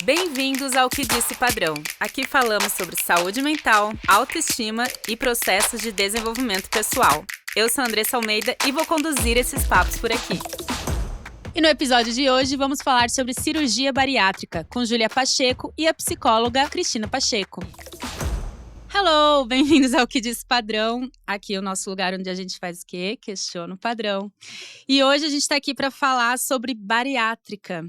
Bem-vindos ao Que Disse Padrão. Aqui falamos sobre saúde mental, autoestima e processos de desenvolvimento pessoal. Eu sou a Andressa Almeida e vou conduzir esses papos por aqui. E no episódio de hoje vamos falar sobre cirurgia bariátrica com Júlia Pacheco e a psicóloga Cristina Pacheco. Hello, bem-vindos ao Que Disse Padrão. Aqui é o nosso lugar onde a gente faz o quê? Questiona o padrão. E hoje a gente está aqui para falar sobre bariátrica.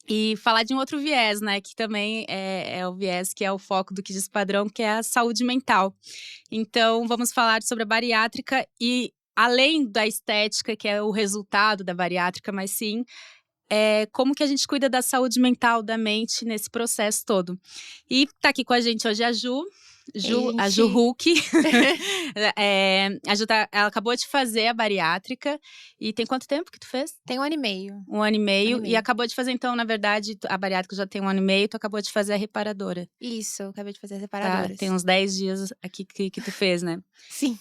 E falar de um outro viés, né? Que também é o viés que é o foco do Que Disse Padrão, que é a saúde mental. Então, vamos falar sobre a bariátrica e, além da estética, que é o resultado da bariátrica, mas sim, como que a gente cuida da saúde mental, da mente, nesse processo todo. E tá aqui com a gente hoje a Ju. A Ju Huck. Ela acabou de fazer a bariátrica. E tem quanto tempo que tu fez? Tem 1 ano e meio. 1 ano e meio. E acabou de fazer, então, na verdade, a bariátrica já tem 1 ano e meio. Tu acabou de fazer a reparadora. Isso, acabei de fazer a reparadora. Tá, tem uns 10 dias aqui que tu fez, né? Sim.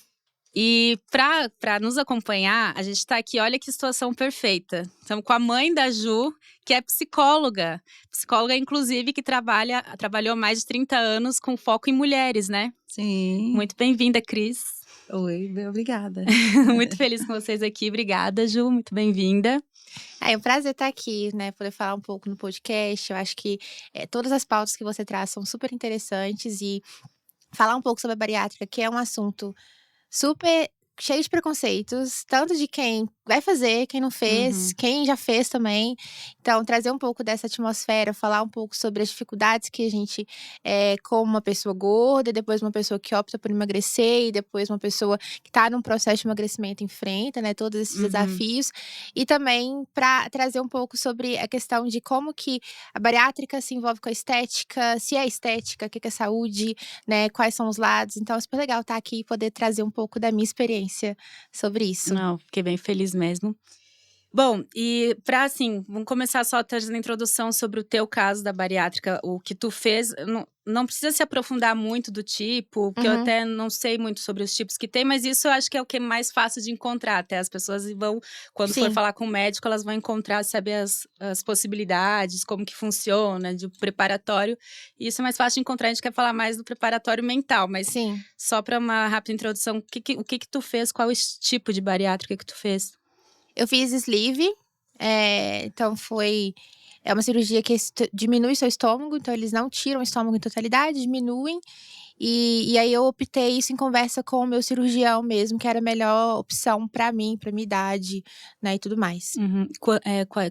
E pra nos acompanhar, a gente tá aqui, olha que situação perfeita. Estamos com a mãe da Ju, que é psicóloga. Psicóloga, inclusive, que trabalhou mais de 30 anos com foco em mulheres, né? Sim. Muito bem-vinda, Cris. Oi, obrigada. Muito feliz com vocês aqui. Obrigada, Ju. Muito bem-vinda. É um prazer estar aqui, né? Poder falar um pouco no podcast. Eu acho que todas as pautas que você traz são super interessantes. E falar um pouco sobre a bariátrica, que é um assunto super cheio de preconceitos, tanto de quem vai fazer, quem não fez, quem já fez também. Então, trazer um pouco dessa atmosfera, falar um pouco sobre as dificuldades que a gente, como uma pessoa gorda, e depois uma pessoa que opta por emagrecer, e depois uma pessoa que está num processo de emagrecimento enfrenta, né, todos esses desafios. E também para trazer um pouco sobre a questão de como que a bariátrica se envolve com a estética, se é estética, o que é saúde, né, quais são os lados. Então, é super legal estar aqui e poder trazer um pouco da minha experiência sobre isso. Não, fiquei bem feliz mesmo. Bom, e vamos começar só trazendo a introdução sobre o teu caso da bariátrica, o que tu fez. Não precisa se aprofundar muito do tipo, porque eu até não sei muito sobre os tipos que tem, mas isso eu acho que é o que é mais fácil de encontrar. Até as pessoas vão, quando for falar com o médico, elas vão encontrar, saber as possibilidades, como que funciona, de preparatório. E isso é mais fácil de encontrar, a gente quer falar mais do preparatório mental, mas só para uma rápida introdução, o que tu fez, qual o tipo de bariátrica que tu fez? Eu fiz sleeve, então é uma cirurgia que diminui seu estômago, então eles não tiram o estômago em totalidade, diminuem. E aí eu optei isso em conversa com o meu cirurgião mesmo, que era a melhor opção pra mim, pra minha idade, né, e tudo mais.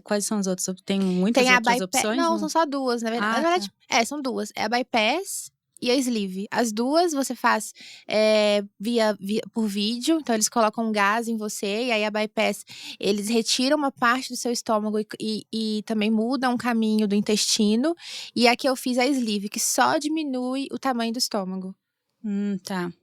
Quais são as outras? Tem muitas outras opções? Não, são só duas, na verdade. São duas. É a bypass e a sleeve. As duas você faz por vídeo, então eles colocam um gás em você, e aí a bypass, eles retiram uma parte do seu estômago e também mudam o caminho do intestino. E aqui eu fiz a sleeve, que só diminui o tamanho do estômago. Tá.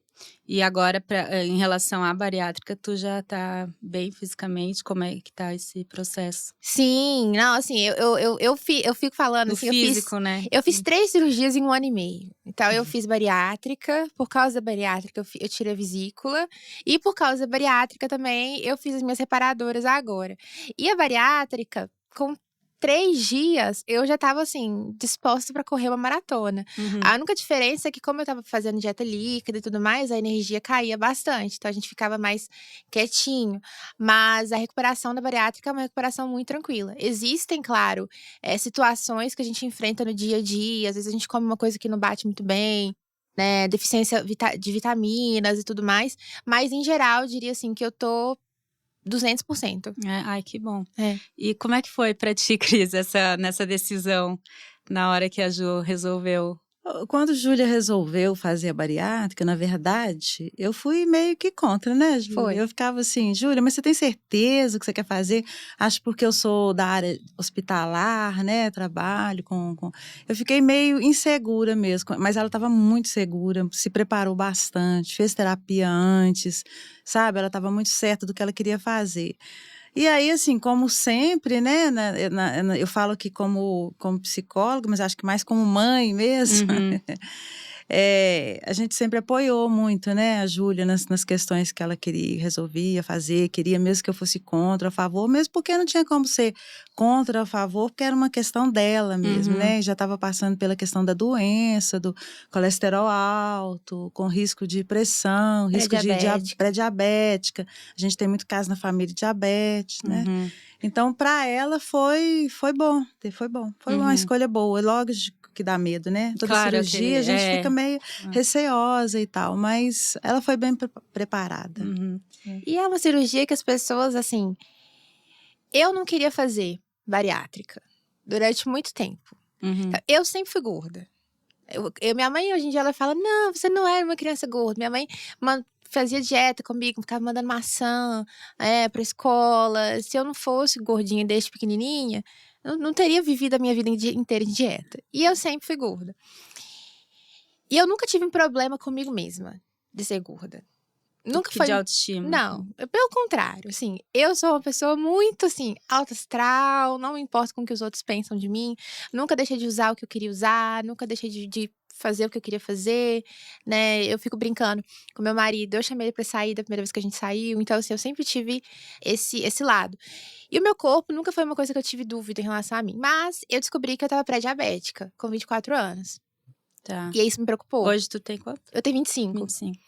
E agora, em relação à bariátrica, tu já tá bem fisicamente? Como é que tá esse processo? Sim, não, assim, eu fico falando assim, físico, né? Eu fiz 3 cirurgias em 1 ano e meio. Então, eu fiz bariátrica, por causa da bariátrica eu tirei a vesícula. E por causa da bariátrica também, eu fiz as minhas reparadoras agora. E a bariátrica, com 3 dias, eu já tava, assim, disposta pra correr uma maratona. A única diferença é que, como eu tava fazendo dieta líquida e tudo mais, a energia caía bastante. Então, a gente ficava mais quietinho. Mas a recuperação da bariátrica é uma recuperação muito tranquila. Existem, claro, situações que a gente enfrenta no dia a dia. Às vezes, a gente come uma coisa que não bate muito bem, né? Deficiência de vitaminas e tudo mais. Mas, em geral, eu diria, assim, que eu tô 200%. Ai, que bom. E como é que foi pra ti, Cris, nessa decisão, na hora que a Ju resolveu? Quando Júlia resolveu fazer a bariátrica, na verdade, eu fui meio que contra, né, Júlia? Foi. Eu ficava assim, Júlia, mas você tem certeza que você quer fazer? Acho porque eu sou da área hospitalar, né, trabalho com... Eu fiquei meio insegura mesmo, mas ela estava muito segura, se preparou bastante, fez terapia antes, sabe? Ela estava muito certa do que ela queria fazer. E aí, assim, como sempre, né, eu falo aqui como psicóloga, mas acho que mais como mãe mesmo, a gente sempre apoiou muito, né, a Júlia nas questões que ela queria, resolvia fazer, queria mesmo que eu fosse contra, a favor, mesmo porque não tinha como ser contra, a favor, porque era uma questão dela mesmo, né, já estava passando pela questão da doença, do colesterol alto, com risco de pressão, risco de pré-diabética, a gente tem muito caso na família de diabetes, né, então para ela foi bom, foi uma escolha boa, logo que dá medo, né? Toda cirurgia a gente fica meio receosa e tal, mas ela foi bem preparada. E é uma cirurgia que as pessoas, assim, eu não queria fazer bariátrica durante muito tempo. Eu sempre fui gorda. Minha mãe, hoje em dia, ela fala, não, você não era uma criança gorda. Minha mãe fazia dieta comigo, ficava mandando maçã pra escola. Se eu não fosse gordinha desde pequenininha, eu não teria vivido a minha vida inteira em dieta. E eu sempre fui gorda. E eu nunca tive um problema comigo mesma de ser gorda. Nunca foi de autoestima. Não, pelo contrário, assim, eu sou uma pessoa muito, assim, alta astral, não me importo com o que os outros pensam de mim, nunca deixei de usar o que eu queria usar, nunca deixei de fazer o que eu queria fazer, né, eu fico brincando com meu marido, eu chamei ele pra sair da primeira vez que a gente saiu, então, assim, eu sempre tive esse lado. E o meu corpo nunca foi uma coisa que eu tive dúvida em relação a mim, mas eu descobri que eu tava pré-diabética, com 24 anos. Tá. E aí isso me preocupou. Hoje tu tem quanto? Eu tenho 25. 25.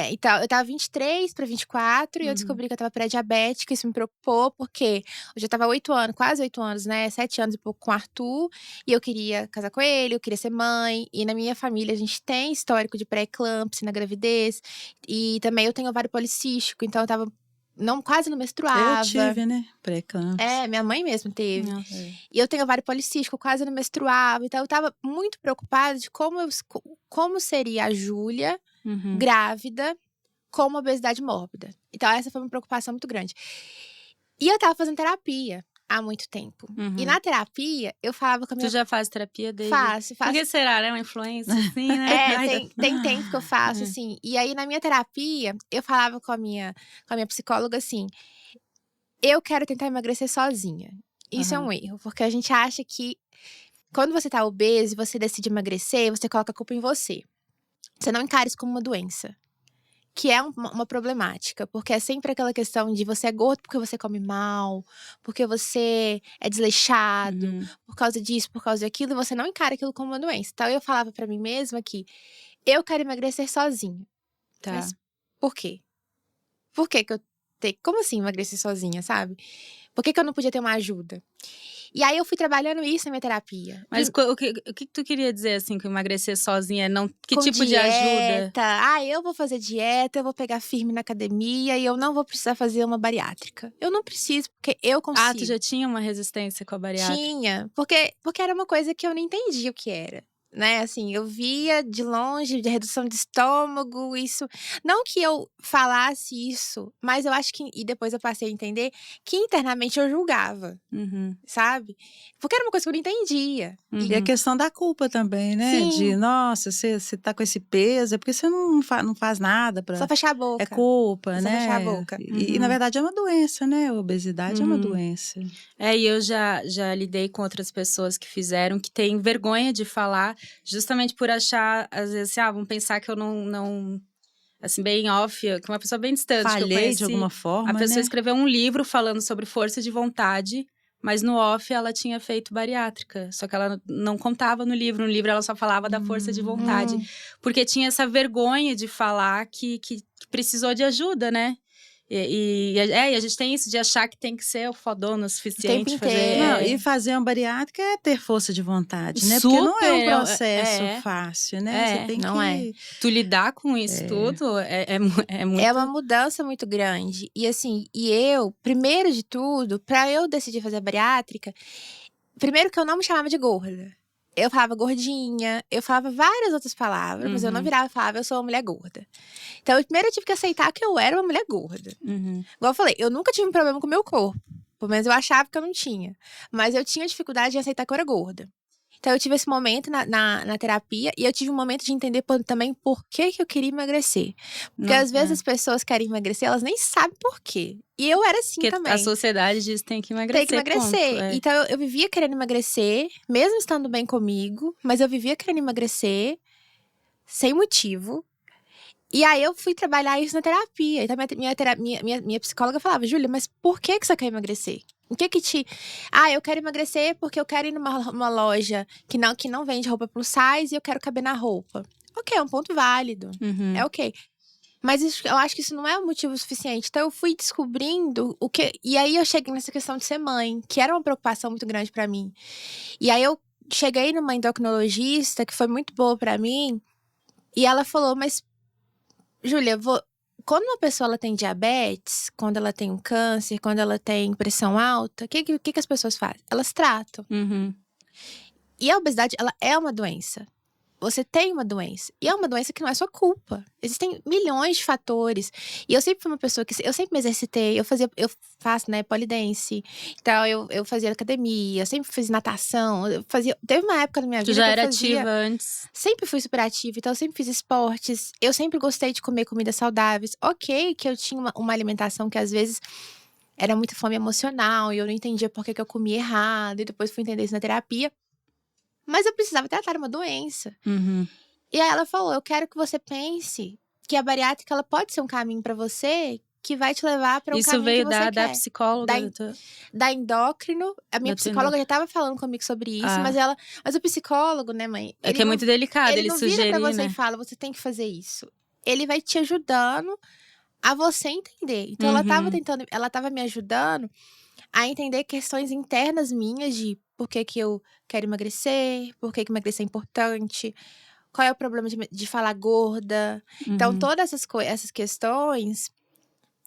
Então, eu tava 23 para 24 e eu descobri que eu tava pré-diabética. Isso me preocupou porque eu já tava 8 anos, quase 8 anos, né? 7 anos e pouco com o Arthur. E eu queria casar com ele, eu queria ser mãe. E na minha família a gente tem histórico de pré-eclâmpsia na gravidez. E também eu tenho ovário policístico, então eu tava quase não menstruava. Eu tive, né? Pré-eclâmpsia. Minha mãe mesmo teve. E eu tenho ovário policístico, quase não menstruava. Então eu tava muito preocupada de como seria a Júlia grávida com uma obesidade mórbida. Então essa foi uma preocupação muito grande. E eu tava fazendo terapia há muito tempo. E na terapia, eu falava com a minha... Tu já faz terapia desde... Faço. Por que será, né? Uma influência, assim, né? Tem tempo que eu faço, assim. E aí, na minha terapia, eu falava com a minha psicóloga, assim... Eu quero tentar emagrecer sozinha. Isso é um erro, porque a gente acha que... Quando você tá obeso e você decide emagrecer, você coloca a culpa em você. Você não encara isso como uma doença. Que é uma problemática, porque é sempre aquela questão de você é gordo porque você come mal, porque você é desleixado, por causa disso, por causa daquilo, e você não encara aquilo como uma doença. Então, eu falava pra mim mesma que eu quero emagrecer sozinha. Tá. Mas por quê? Por que eu tenho... Como assim emagrecer sozinha, sabe? Por que eu não podia ter uma ajuda? E aí, eu fui trabalhando isso na minha terapia. Mas o que tu queria dizer, assim, que emagrecer sozinha, que com tipo dieta, de ajuda? Eu vou fazer dieta, eu vou pegar firme na academia e eu não vou precisar fazer uma bariátrica. Eu não preciso, porque eu consigo. Tu já tinha uma resistência com a bariátrica? Tinha, porque era uma coisa que eu não entendia o que era. Né, assim, eu via de longe, de redução de estômago, isso... Não que eu falasse isso, mas eu acho que... E depois eu passei a entender que internamente eu julgava, sabe? Porque era uma coisa que eu não entendia. E a questão da culpa também, né? Sim. De, nossa, você tá com esse peso, é porque você não faz nada pra... Só fechar a boca. É culpa, Só né? fechar a boca. E na verdade é uma doença, né? A obesidade é uma doença. E eu já lidei com outras pessoas que fizeram, que têm vergonha de falar, justamente por achar, às vezes, assim, vão pensar que eu não assim, bem off, que uma pessoa bem distante. Falhei que eu conheci, de alguma forma, a pessoa né? escreveu um livro falando sobre força de vontade, mas no off ela tinha feito bariátrica, só que ela não contava no livro ela só falava da força de vontade, porque tinha essa vergonha de falar que precisou de ajuda, né? E a gente tem isso de achar que tem que ser o fodona o suficiente. E fazer uma bariátrica é ter força de vontade, né? Super, porque não é um processo fácil, né? Você tem Tu lidar com isso tudo é muito... É uma mudança muito grande. E assim, eu, primeiro de tudo, pra eu decidir fazer bariátrica, primeiro que eu não me chamava de gorda. Eu falava gordinha, eu falava várias outras palavras, mas eu não virava e falava, eu sou uma mulher gorda. Então, primeiro eu tive que aceitar que eu era uma mulher gorda. Igual eu falei, eu nunca tive um problema com o meu corpo. Pelo menos eu achava que eu não tinha. Mas eu tinha dificuldade em aceitar que eu era gorda. Então, eu tive esse momento na terapia. E eu tive um momento de entender também por que eu queria emagrecer. Porque às vezes as pessoas querem emagrecer, elas nem sabem por quê. E eu era assim também. A sociedade diz que tem que emagrecer. Tem que emagrecer. Ponto, Então, eu vivia querendo emagrecer, mesmo estando bem comigo. Mas eu vivia querendo emagrecer, sem motivo. E aí eu fui trabalhar isso na terapia. Então minha psicóloga falava, Júlia, mas por que você quer emagrecer? O que te... eu quero emagrecer porque eu quero ir numa loja que não vende roupa plus size e eu quero caber na roupa. Ok, é um ponto válido. É ok. Mas eu acho que isso não é um motivo suficiente. Então eu fui descobrindo o que... E aí eu cheguei nessa questão de ser mãe, que era uma preocupação muito grande pra mim. E aí eu cheguei numa endocrinologista que foi muito boa pra mim. E ela falou, mas... Júlia, quando uma pessoa ela tem diabetes, quando ela tem um câncer, quando ela tem pressão alta, o que as pessoas fazem? Elas tratam. E a obesidade, ela é uma doença. Você tem uma doença. E é uma doença que não é sua culpa. Existem milhões de fatores. E eu sempre fui uma pessoa que... Eu sempre me exercitei. Eu faço, né, polidense. Então, eu fazia academia. Eu sempre fiz natação. Teve uma época na minha vida Tu já que era ativa antes. Sempre fui super ativa. Então, eu sempre fiz esportes. Eu sempre gostei de comer comidas saudáveis. Ok que eu tinha uma alimentação que, às vezes, era muita fome emocional. E eu não entendia por que eu comia errado. E depois fui entender isso na terapia. Mas eu precisava tratar uma doença. E aí ela falou, eu quero que você pense que a bariátrica ela pode ser um caminho pra você que vai te levar pra um Isso caminho veio que você quer. da psicóloga? Da endócrino. A minha psicóloga já tava falando comigo sobre isso, mas o psicólogo, né, mãe? É que é muito delicado, ele não sugerir, vira pra você né? e fala, você tem que fazer isso. Ele vai te ajudando a você entender. Então ela tava me ajudando a entender questões internas minhas de por que eu quero emagrecer, por que emagrecer é importante, qual é o problema de falar gorda. Então, todas essas questões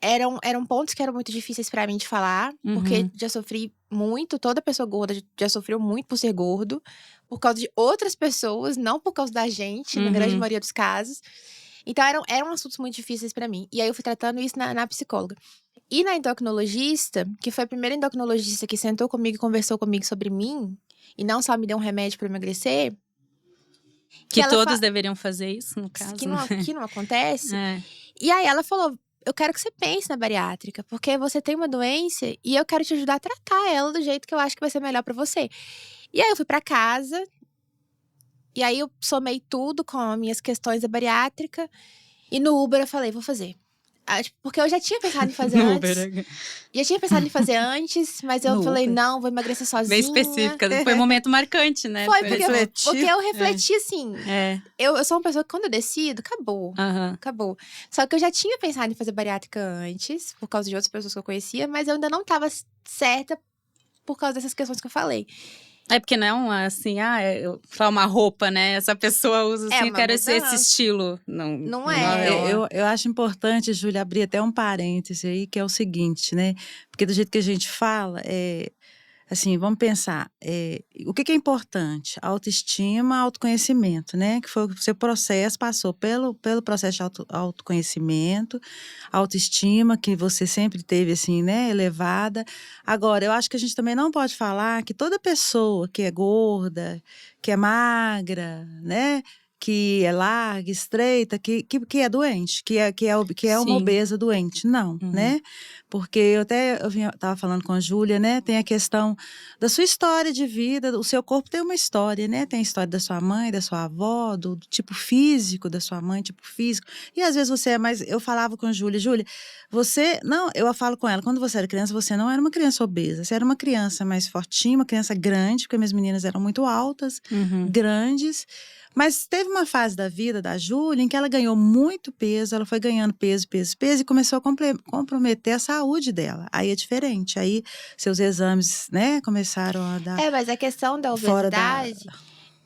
eram pontos que eram muito difíceis pra mim de falar, porque já sofri muito, toda pessoa gorda já sofreu muito por ser gordo, por causa de outras pessoas, não por causa da gente, na grande maioria dos casos. Então, eram assuntos muito difíceis pra mim. E aí, eu fui tratando isso na psicóloga. E na endocrinologista, que foi a primeira endocrinologista que sentou comigo e conversou comigo sobre mim, e não só me deu um remédio pra emagrecer. Que todos deveriam fazer isso, no caso. Que não acontece. É. E aí ela falou, eu quero que você pense na bariátrica, porque você tem uma doença e eu quero te ajudar a tratar ela do jeito que eu acho que vai ser melhor pra você. E aí eu fui pra casa, e aí eu somei tudo com as minhas questões da bariátrica, e no Uber eu falei, vou fazer. Porque eu já tinha pensado em fazer antes. Já tinha pensado em fazer antes, mas eu falei, não, vou emagrecer sozinha. Bem específica. Foi um momento marcante, né? Foi, porque eu refleti assim. Eu sou uma pessoa que quando eu decido, acabou. Acabou. Só que eu já tinha pensado em fazer bariátrica antes, por causa de outras pessoas que eu conhecia, mas eu ainda não estava certa por causa dessas questões que eu falei. É porque não, assim, eu falar uma roupa, né? Essa pessoa usa assim, eu quero esse estilo. Não é. Eu acho importante, Júlia, abrir até um parêntese aí, que é o seguinte, né? Porque do jeito que a gente fala, assim, vamos pensar, o que é importante? Autoestima, autoconhecimento, né? Que foi o seu processo, passou pelo processo de autoconhecimento, autoestima, que você sempre teve, assim, né, elevada. Agora, eu acho que a gente também não pode falar que toda pessoa que é gorda, que é magra, né? Que é larga, estreita, que é doente, que é uma obesa doente. Não, né? Porque eu estava falando com a Júlia, né? Tem a questão da sua história de vida, o seu corpo tem uma história, né? Tem a história da sua mãe, da sua avó, do tipo físico da sua mãe, tipo físico. E às vezes você é mais... Eu falava com a Júlia, você... Não, eu falo com ela, quando você era criança, você não era uma criança obesa, você era uma criança mais fortinha, uma criança grande, porque minhas meninas eram muito altas, grandes. Mas teve uma fase da vida da Júlia em que ela ganhou muito peso, ela foi ganhando peso e começou a comprometer a saúde dela. Aí é diferente, aí seus exames, né, começaram a dar... mas a questão da obesidade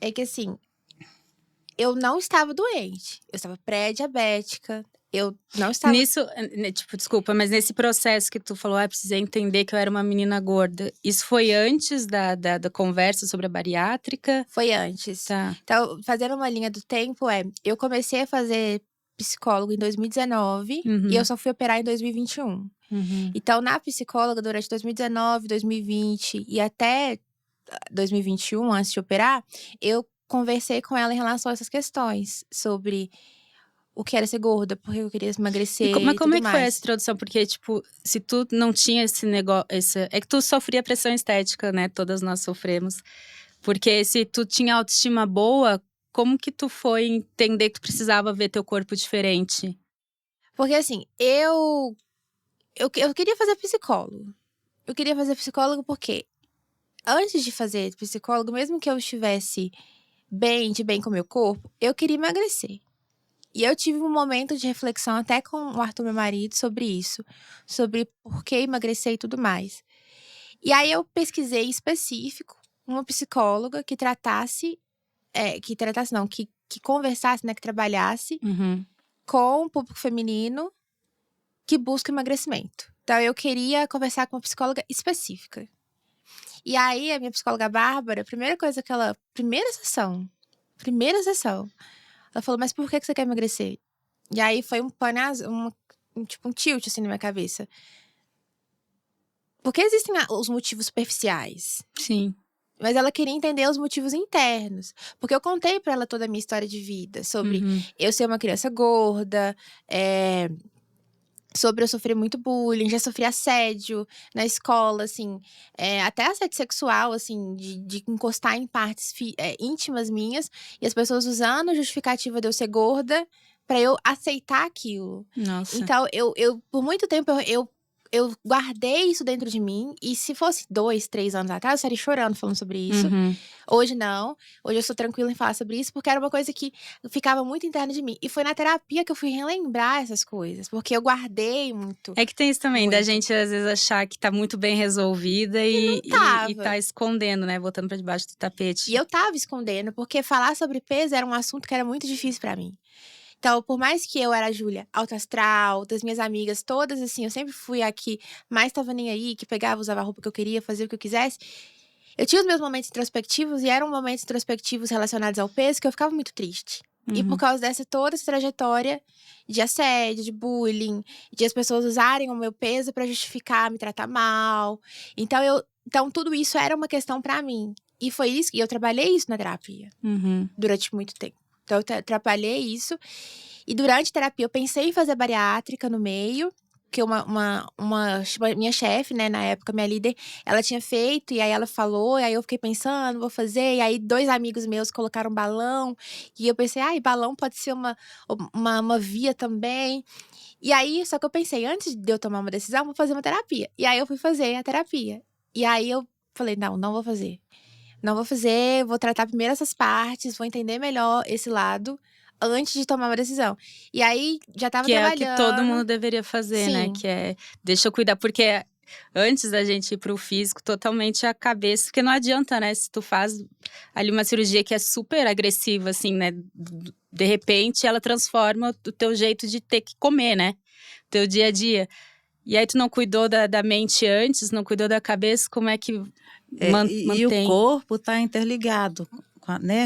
é que, assim, eu não estava doente, eu estava pré-diabética, eu não estava... Nisso, desculpa, mas nesse processo que tu falou, precisei entender que eu era uma menina gorda. Isso foi antes da conversa sobre a bariátrica? Foi antes. Tá. Então, fazendo uma linha do tempo, eu comecei a fazer psicólogo em 2019 e eu só fui operar em 2021. Então, na psicóloga, durante 2019, 2020 e até 2021, antes de operar, eu conversei com ela em relação a essas questões, sobre... o que era ser gorda, porque eu queria emagrecer mas como é que mais. foi essa introdução? Porque, se tu não tinha esse negócio... É que tu sofria pressão estética, né? Todas nós sofremos. Porque se tu tinha autoestima boa, como que tu foi entender que tu precisava ver teu corpo diferente? Porque assim, eu queria fazer psicólogo. Eu queria fazer psicólogo porque antes de fazer psicólogo, mesmo que eu estivesse de bem com o meu corpo, eu queria emagrecer. E eu tive um momento de reflexão até com o Arthur, meu marido, sobre isso. Sobre por que emagrecer e tudo mais. E aí eu pesquisei em específico uma psicóloga que que conversasse, né, que trabalhasse com o público feminino que busca emagrecimento. Então eu queria conversar com uma psicóloga específica. E aí a minha psicóloga Bárbara, primeira sessão, ela falou, mas por que você quer emagrecer? E aí foi um tilt assim na minha cabeça. Porque existem os motivos superficiais. Sim. Mas ela queria entender os motivos internos. Porque eu contei pra ela toda a minha história de vida. Sobre eu ser uma criança gorda, sobre eu sofrer muito bullying, já sofri assédio na escola, assim. Até assédio sexual, assim, de encostar em partes íntimas minhas. E as pessoas usando a justificativa de eu ser gorda pra eu aceitar aquilo. Nossa. Então, eu por muito tempo, eu guardei isso dentro de mim. E se fosse 2, 3 anos atrás, eu estaria chorando falando sobre isso. Hoje não. Hoje eu sou tranquila em falar sobre isso. Porque era uma coisa que ficava muito interna de mim. E foi na terapia que eu fui relembrar essas coisas. Porque eu guardei muito. É que tem isso também, da gente às vezes achar que tá muito bem resolvida e tá escondendo, né? Botando pra debaixo do tapete. E eu tava escondendo. Porque falar sobre peso era um assunto que era muito difícil pra mim. Então, por mais que eu era a Júlia alta astral, das minhas amigas todas, assim, eu sempre fui a que mais tava nem aí, que pegava, usava a roupa que eu queria, fazia o que eu quisesse. Eu tinha os meus momentos introspectivos e eram momentos introspectivos relacionados ao peso que eu ficava muito triste. E por causa toda essa trajetória de assédio, de bullying, de as pessoas usarem o meu peso pra justificar, me tratar mal. Então tudo isso era uma questão pra mim. E foi isso, e eu trabalhei isso na terapia durante muito tempo. Então, eu trabalhei isso. E durante a terapia, eu pensei em fazer bariátrica no meio. Que minha chefe, né, na época, minha líder, ela tinha feito. E aí, ela falou. E aí, eu fiquei pensando, vou fazer. E aí, 2 amigos meus colocaram balão. E eu pensei, balão pode ser uma via também. E aí, só que eu pensei, antes de eu tomar uma decisão, vou fazer uma terapia. E aí, eu fui fazer a terapia. E aí, eu falei, não vou fazer. Não vou fazer, vou tratar primeiro essas partes, vou entender melhor esse lado antes de tomar uma decisão. E aí, já tava trabalhando. Que é o que todo mundo deveria fazer, Sim. né? Que é, deixa eu cuidar. Porque antes da gente ir pro físico, totalmente a cabeça. Porque não adianta, né? Se tu faz ali uma cirurgia que é super agressiva, assim, né? De repente, ela transforma o teu jeito de ter que comer, né? Teu dia a dia. E aí, tu não cuidou da mente antes, não cuidou da cabeça, como é que mantém? E o corpo está interligado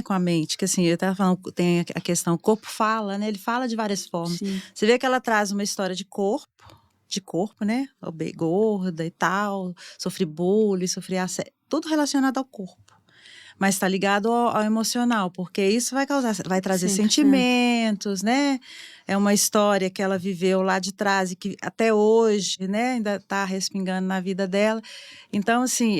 com a mente. Que assim, eu estava falando, tem a questão, o corpo fala, né? Ele fala de várias formas. Sim. Você vê que ela traz uma história de corpo, né? Gorda e tal, sofri bullying, sofri assédio, tudo relacionado ao corpo. Mas está ligado ao emocional, porque isso vai trazer 100%. Sentimentos, né? É uma história que ela viveu lá de trás e que até hoje, né, ainda está respingando na vida dela. Então, assim,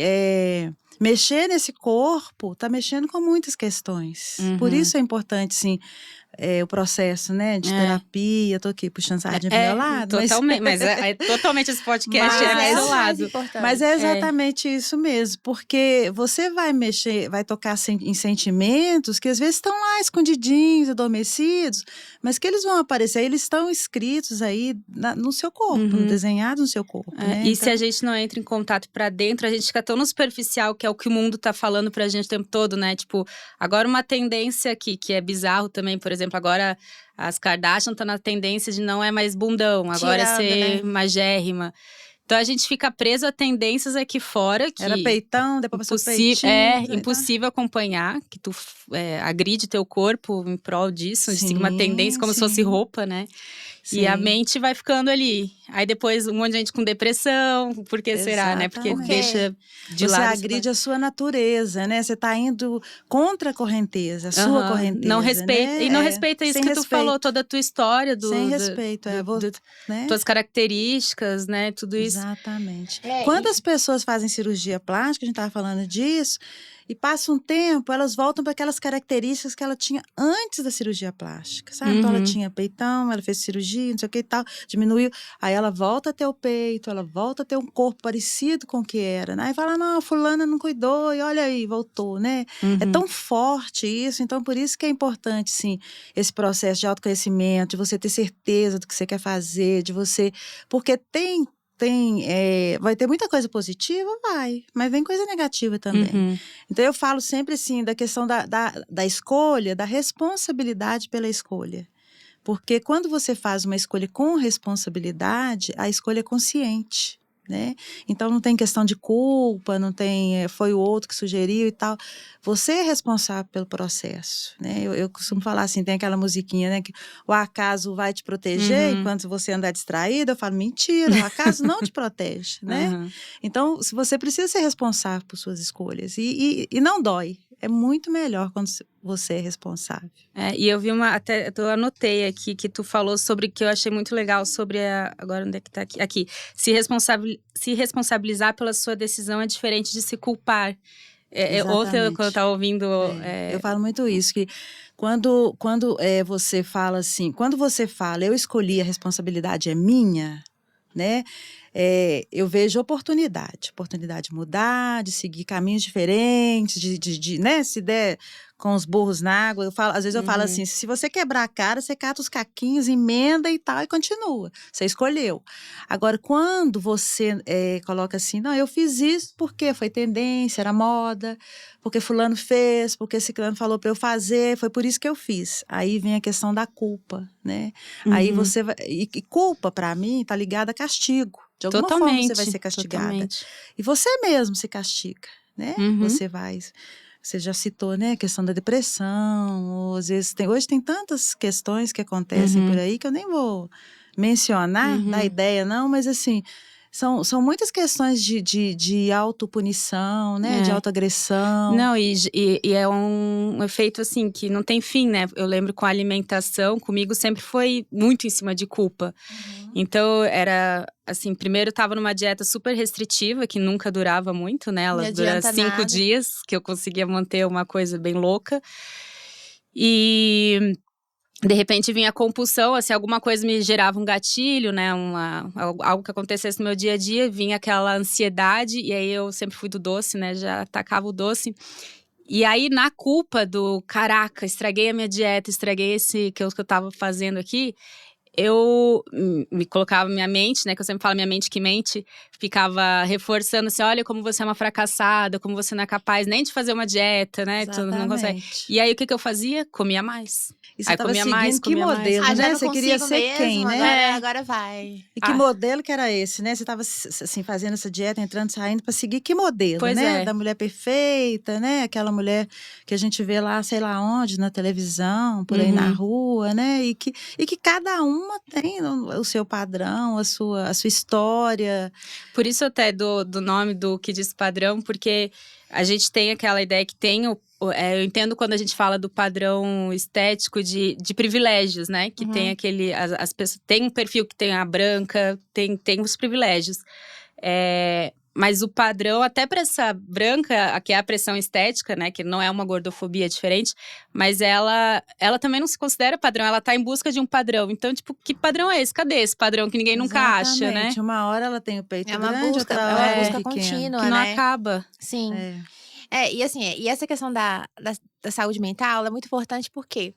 mexer nesse corpo está mexendo com muitas questões. Por isso é importante, sim, o processo, né, de terapia. Tô aqui puxando sardinha pro meu lado. Totalmente, mas totalmente esse podcast é do lado. Mas é exatamente isso mesmo, porque você vai tocar em sentimentos que às vezes estão lá escondidinhos, adormecidos, mas que eles vão aparecer, eles estão escritos aí no seu corpo, desenhados no seu corpo. Né? E se a gente não entra em contato pra dentro, a gente fica tão no superficial, que é o que o mundo tá falando pra gente o tempo todo, né? Tipo, agora uma tendência aqui, que é bizarro também, por exemplo, agora as Kardashian estão na tendência de não é mais bundão, agora é ser magérrima. Então a gente fica preso a tendências aqui fora que… Era peitão, depois passou peitinho. Impossível acompanhar, que tu agride teu corpo em prol disso, de seguir uma tendência como se fosse roupa, né? Sim. E a mente vai ficando ali. Aí depois um monte de gente com depressão, por que será, né? Porque deixa de lado. Você agride a sua natureza, né? Você tá indo contra a correnteza, a sua correnteza, não respeita, né? E não respeita isso que tu falou, toda a tua história. Sem respeito, né? Tuas características, né? Tudo isso Exatamente. É, Quantas pessoas fazem cirurgia plástica, a gente estava falando disso, e passa um tempo, elas voltam para aquelas características que ela tinha antes da cirurgia plástica, sabe? Então, ela tinha peitão, ela fez cirurgia, não sei o que e tal, diminuiu. Aí ela volta a ter o peito, ela volta a ter um corpo parecido com o que era, né? Aí fala, não, fulana não cuidou, e olha aí, voltou, né? É tão forte isso, então por isso que é importante, sim, esse processo de autoconhecimento, de você ter certeza do que você quer fazer, de você... Porque vai ter muita coisa positiva? Vai, mas vem coisa negativa também. Então, eu falo sempre assim, da questão da escolha, da responsabilidade pela escolha. Porque quando você faz uma escolha com responsabilidade, a escolha é consciente, né? Então, não tem questão de culpa, não tem, foi o outro que sugeriu e tal. Você é responsável pelo processo, né? Eu costumo falar assim, tem aquela musiquinha, né? Que o acaso vai te proteger enquanto você andar distraído. Eu falo, mentira, o acaso não te protege, né? Então, se você precisa ser responsável por suas escolhas. E não dói. É muito melhor quando você é responsável. E eu vi eu anotei aqui que tu falou sobre, que eu achei muito legal, sobre agora onde é que tá aqui? Aqui, se responsabilizar pela sua decisão é diferente de se culpar. Outra, quando eu tava ouvindo... Eu falo muito isso, que quando você fala assim, quando você fala, eu escolhi, a responsabilidade é minha, né? Eu vejo oportunidade de mudar, de seguir caminhos diferentes, de né, se der com os burros na água, às vezes eu falo assim, se você quebrar a cara, você cata os caquinhos, emenda e tal, e continua, você escolheu. Agora, quando você coloca assim, não, eu fiz isso porque foi tendência, era moda, porque fulano fez, porque ciclano falou para eu fazer, foi por isso que eu fiz. Aí vem a questão da culpa, né? Aí você vai, e culpa, para mim, tá ligada a castigo. De alguma forma você vai ser castigada. Totalmente. E você mesmo se castiga, né? Você já citou, né, a questão da depressão, ou às vezes hoje tem tantas questões que acontecem por aí que eu nem vou mencionar, dar ideia não, mas assim, são muitas questões de autopunição, né, de autoagressão. Não, e é um efeito assim, que não tem fim, né? Eu lembro com a alimentação, comigo sempre foi muito em cima de culpa. Então, era assim, primeiro eu tava numa dieta super restritiva, que nunca durava muito, né? Ela dura 5 dias, que eu conseguia manter uma coisa bem louca. E de repente vinha a compulsão, assim, alguma coisa me gerava um gatilho, né? Algo que acontecesse no meu dia a dia, vinha aquela ansiedade, e aí eu sempre fui do doce, né? Já atacava o doce. E aí, na culpa do, caraca, estraguei a minha dieta, estraguei esse que eu tava fazendo aqui, eu me colocava minha mente, né, que eu sempre falo minha mente que mente, ficava reforçando assim, olha como você é uma fracassada, como você não é capaz nem de fazer uma dieta, né, tu não consegue. E aí o que eu fazia? Comia mais. E você aí comia mais, que modelo, mais. né? Você queria ser mesmo, quem, né? Agora vai. E que modelo que era esse, né? Você estava assim, fazendo essa dieta, entrando, saindo, para seguir que modelo, pois né? Da mulher perfeita, né? Aquela mulher que a gente vê lá, sei lá onde, na televisão, por aí na rua, né? E que cada uma tem o seu padrão, a sua história. Por isso até do nome do que diz padrão, porque a gente tem aquela ideia que tem eu entendo quando a gente fala do padrão estético de privilégios, né? Que tem aquele... As pessoas... Tem um perfil que tem a branca, tem os privilégios. Mas o padrão, até para essa branca, que é a pressão estética, né? Que não é uma gordofobia diferente. Mas ela também não se considera padrão. Ela tá em busca de um padrão. Então, tipo, que padrão é esse? Cadê esse padrão que ninguém nunca acha, né? Uma hora ela tem o peito grande, busca, outra hora é uma busca contínua, que não né? acaba. Sim. E assim, e essa questão da saúde mental, ela é muito importante porque,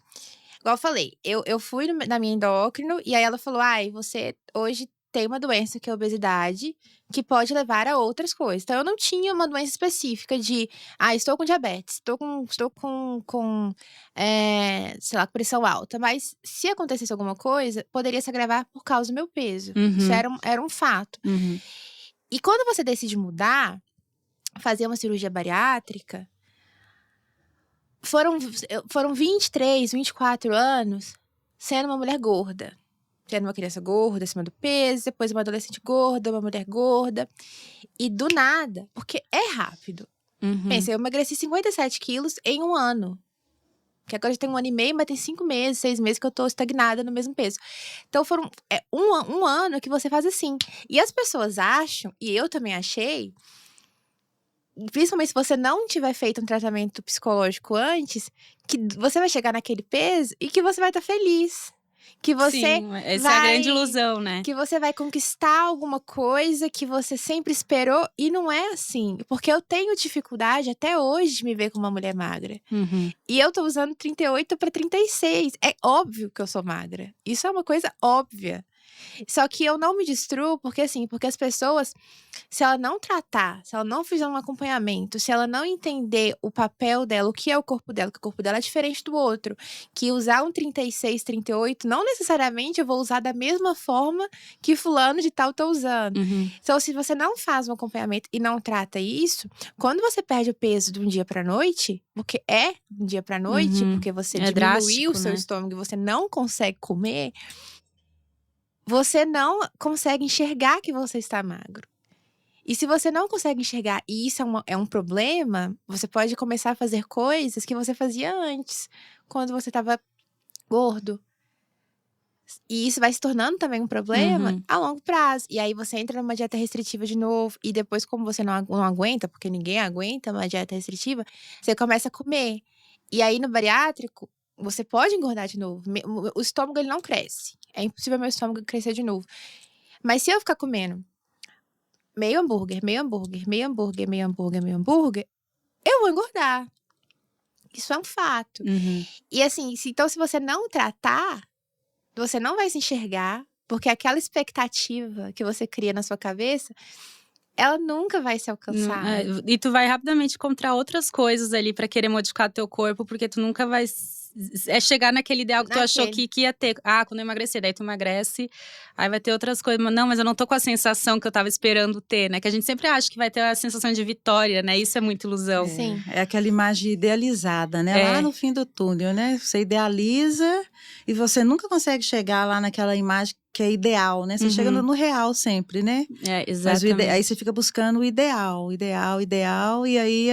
igual eu falei, eu fui na minha endócrino e aí ela falou, você hoje tem uma doença que é a obesidade, que pode levar a outras coisas. Então, eu não tinha uma doença específica de, estou com diabetes, estou com sei lá, pressão alta. Mas se acontecesse alguma coisa, poderia se agravar por causa do meu peso. Isso era um fato. E quando você decide mudar, fazer uma cirurgia bariátrica, foram 23, 24 anos sendo uma mulher gorda. Sendo uma criança gorda, acima do peso, depois uma adolescente gorda, uma mulher gorda. E do nada, porque é rápido. Pensa, eu emagreci 57 quilos em um ano. Porque agora já tem 1 ano e meio, mas tem 5 meses, 6 meses que eu tô estagnada no mesmo peso. Então foram um ano que você faz assim. E as pessoas acham, e eu também achei, principalmente se você não tiver feito um tratamento psicológico antes, que você vai chegar naquele peso e que você vai estar feliz. Que você Sim, essa é a grande ilusão, né? que você vai conquistar alguma coisa que você sempre esperou. E não é assim. Porque eu tenho dificuldade até hoje de me ver como uma mulher magra. Uhum. E eu tô usando 38 para 36. É óbvio que eu sou magra. Isso é uma coisa óbvia. Só que eu não me destruo porque as pessoas, se ela não tratar, se ela não fizer um acompanhamento, se ela não entender o papel dela, o que é o corpo dela, que o corpo dela é diferente do outro, que usar um 36, 38, não necessariamente eu vou usar da mesma forma que fulano de tal tá usando. Uhum. Então, se você não faz um acompanhamento e não trata isso, quando você perde o peso de um dia pra noite, porque é de um dia pra noite, porque você diminuiu drástico, o seu né? estômago e você não consegue comer, você não consegue enxergar que você está magro. E se você não consegue enxergar, e isso é um problema, você pode começar a fazer coisas que você fazia antes, quando você estava gordo. E isso vai se tornando também um problema a longo prazo. E aí você entra numa dieta restritiva de novo, e depois, como você não aguenta, porque ninguém aguenta uma dieta restritiva, você começa a comer. E aí no bariátrico, você pode engordar de novo. O estômago ele não cresce. É impossível meu estômago crescer de novo. Mas se eu ficar comendo meio hambúrguer, meio hambúrguer, meio hambúrguer, meio hambúrguer, meio hambúrguer, eu vou engordar. Isso é um fato. E assim, então se você não tratar, você não vai se enxergar, porque aquela expectativa que você cria na sua cabeça, ela nunca vai ser alcançada. E tu vai rapidamente encontrar outras coisas ali pra querer modificar teu corpo, porque tu nunca vai chegar naquele ideal que tu achou que ia ter. Ah, quando eu emagrecer, daí tu emagrece, aí vai ter outras coisas. Não, mas eu não tô com a sensação que eu tava esperando ter, né? Que a gente sempre acha que vai ter a sensação de vitória, né? Isso é muita ilusão. Sim. É aquela imagem idealizada, né? Lá no fim do túnel, né? Você idealiza e você nunca consegue chegar lá naquela imagem que é ideal, né? Você chega no real sempre, né? Exatamente. Aí você fica buscando o ideal, e aí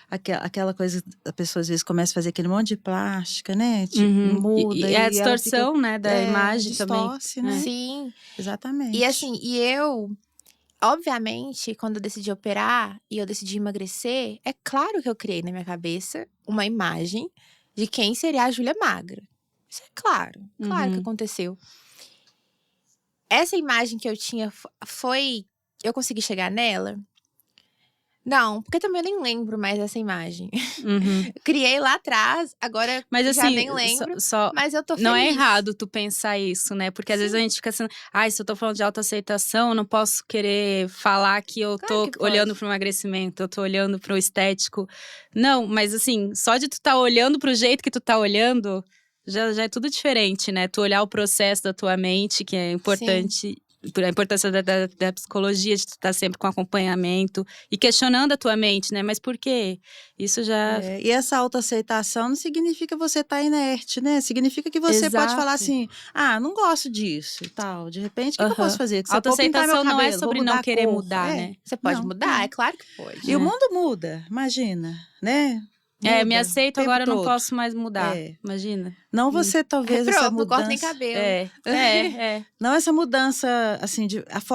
aquela coisa, a pessoa às vezes começa a fazer aquele monte de plástica, né? Tipo, muda. E é a distorção, né, da imagem distorce, também. né? Sim. Exatamente. E assim, eu, obviamente, quando eu decidi operar e eu decidi emagrecer, é claro que eu criei na minha cabeça uma imagem de quem seria a Júlia magra. Isso é claro que aconteceu. Essa imagem que eu tinha eu consegui chegar nela? Não, porque também eu nem lembro mais dessa imagem. Criei lá atrás, agora mas, já assim, nem lembro, mas eu tô feliz. Não é errado tu pensar isso, né? Porque às vezes a gente fica assim, se eu tô falando de autoaceitação, eu não posso querer falar que eu tô olhando pro emagrecimento, eu tô olhando pro estético. Não, mas assim, só de tu tá olhando pro jeito que tu tá olhando, já é tudo diferente, né? Tu olhar o processo da tua mente, que é importante. A importância da psicologia, de tu estar sempre com acompanhamento e questionando a tua mente, né? Mas por quê? Isso já… E essa autoaceitação não significa você estar inerte, né? Significa que você pode falar assim, não gosto disso e tal. De repente, o que eu posso fazer? Que autoaceitação não é cabelo, sobre não querer mudar, né? Você pode mudar, é claro que pode. E o mundo muda, imagina, né? Me aceito, agora eu não posso mais mudar. Imagina. Não você, talvez, essa mudança… não corta nem cabelo. Não, essa mudança, assim,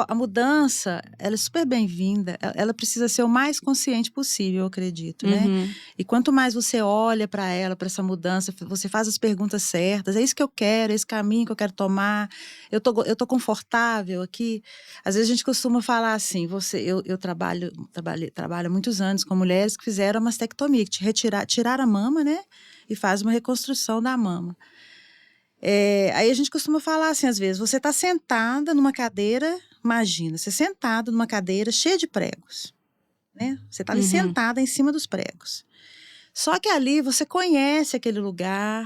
a mudança, ela é super bem-vinda. Ela precisa ser o mais consciente possível, eu acredito, né? E quanto mais você olha para ela, para essa mudança, você faz as perguntas certas. É isso que eu quero, é esse caminho que eu quero tomar. Eu tô confortável aqui. Às vezes a gente costuma falar assim, eu trabalho há muitos anos com mulheres que fizeram a mastectomia, que tirar a mama, né? E faz uma reconstrução da mama. Aí a gente costuma falar assim, às vezes, você está sentada numa cadeira, imagina, você sentada numa cadeira cheia de pregos, né? Você está ali sentada em cima dos pregos. Só que ali você conhece aquele lugar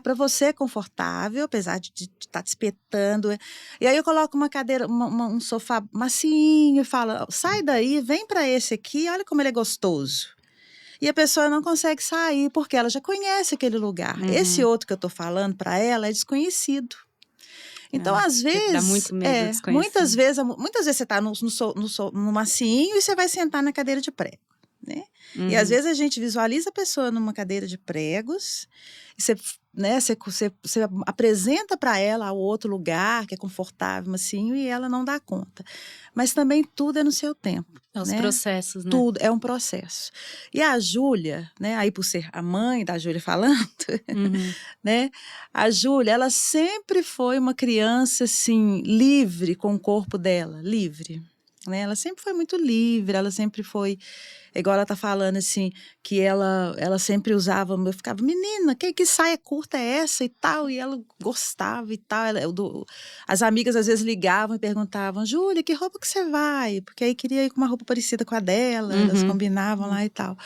para você é confortável, apesar de estar te espetando. E aí eu coloco uma cadeira, um sofá macinho e falo, sai daí, vem para esse aqui, olha como ele é gostoso. E a pessoa não consegue sair, porque ela já conhece aquele lugar. Esse outro que eu estou falando para ela é desconhecido. Então, às vezes… Dá muito medo desconhecido. Muitas vezes você está no macinho e você vai sentar na cadeira de prego. né? E às vezes a gente visualiza a pessoa numa cadeira de pregos, e você, né, você apresenta para ela o outro lugar que é confortável, assim, e ela não dá conta. Mas também tudo é no seu tempo. Os né? processos, né? Tudo é um processo. E a Júlia, né, aí por ser a mãe da Júlia falando, né, a Júlia, ela sempre foi uma criança, assim, livre com o corpo dela, livre. Né? Ela sempre foi muito livre, ela sempre foi, igual ela tá falando assim, que ela sempre usava, eu ficava, menina, que saia curta é essa e tal, e ela gostava e tal, as amigas às vezes ligavam e perguntavam, Júlia, que roupa que você vai? Porque aí queria ir com uma roupa parecida com a dela, elas combinavam lá e tal.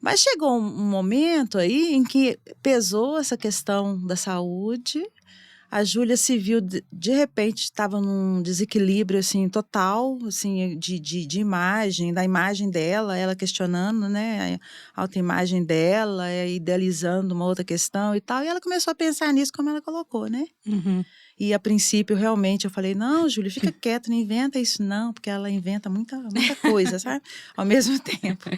Mas chegou um momento aí em que pesou essa questão da saúde. A Júlia se viu, de repente, estava num desequilíbrio, assim, total, assim, de imagem, da imagem dela, ela questionando, né, a autoimagem dela, idealizando uma outra questão e tal, e ela começou a pensar nisso como ela colocou, né? E, a princípio, realmente, eu falei, não, Júlia, fica quieta, não inventa isso não, porque ela inventa muita coisa, sabe? Ao mesmo tempo.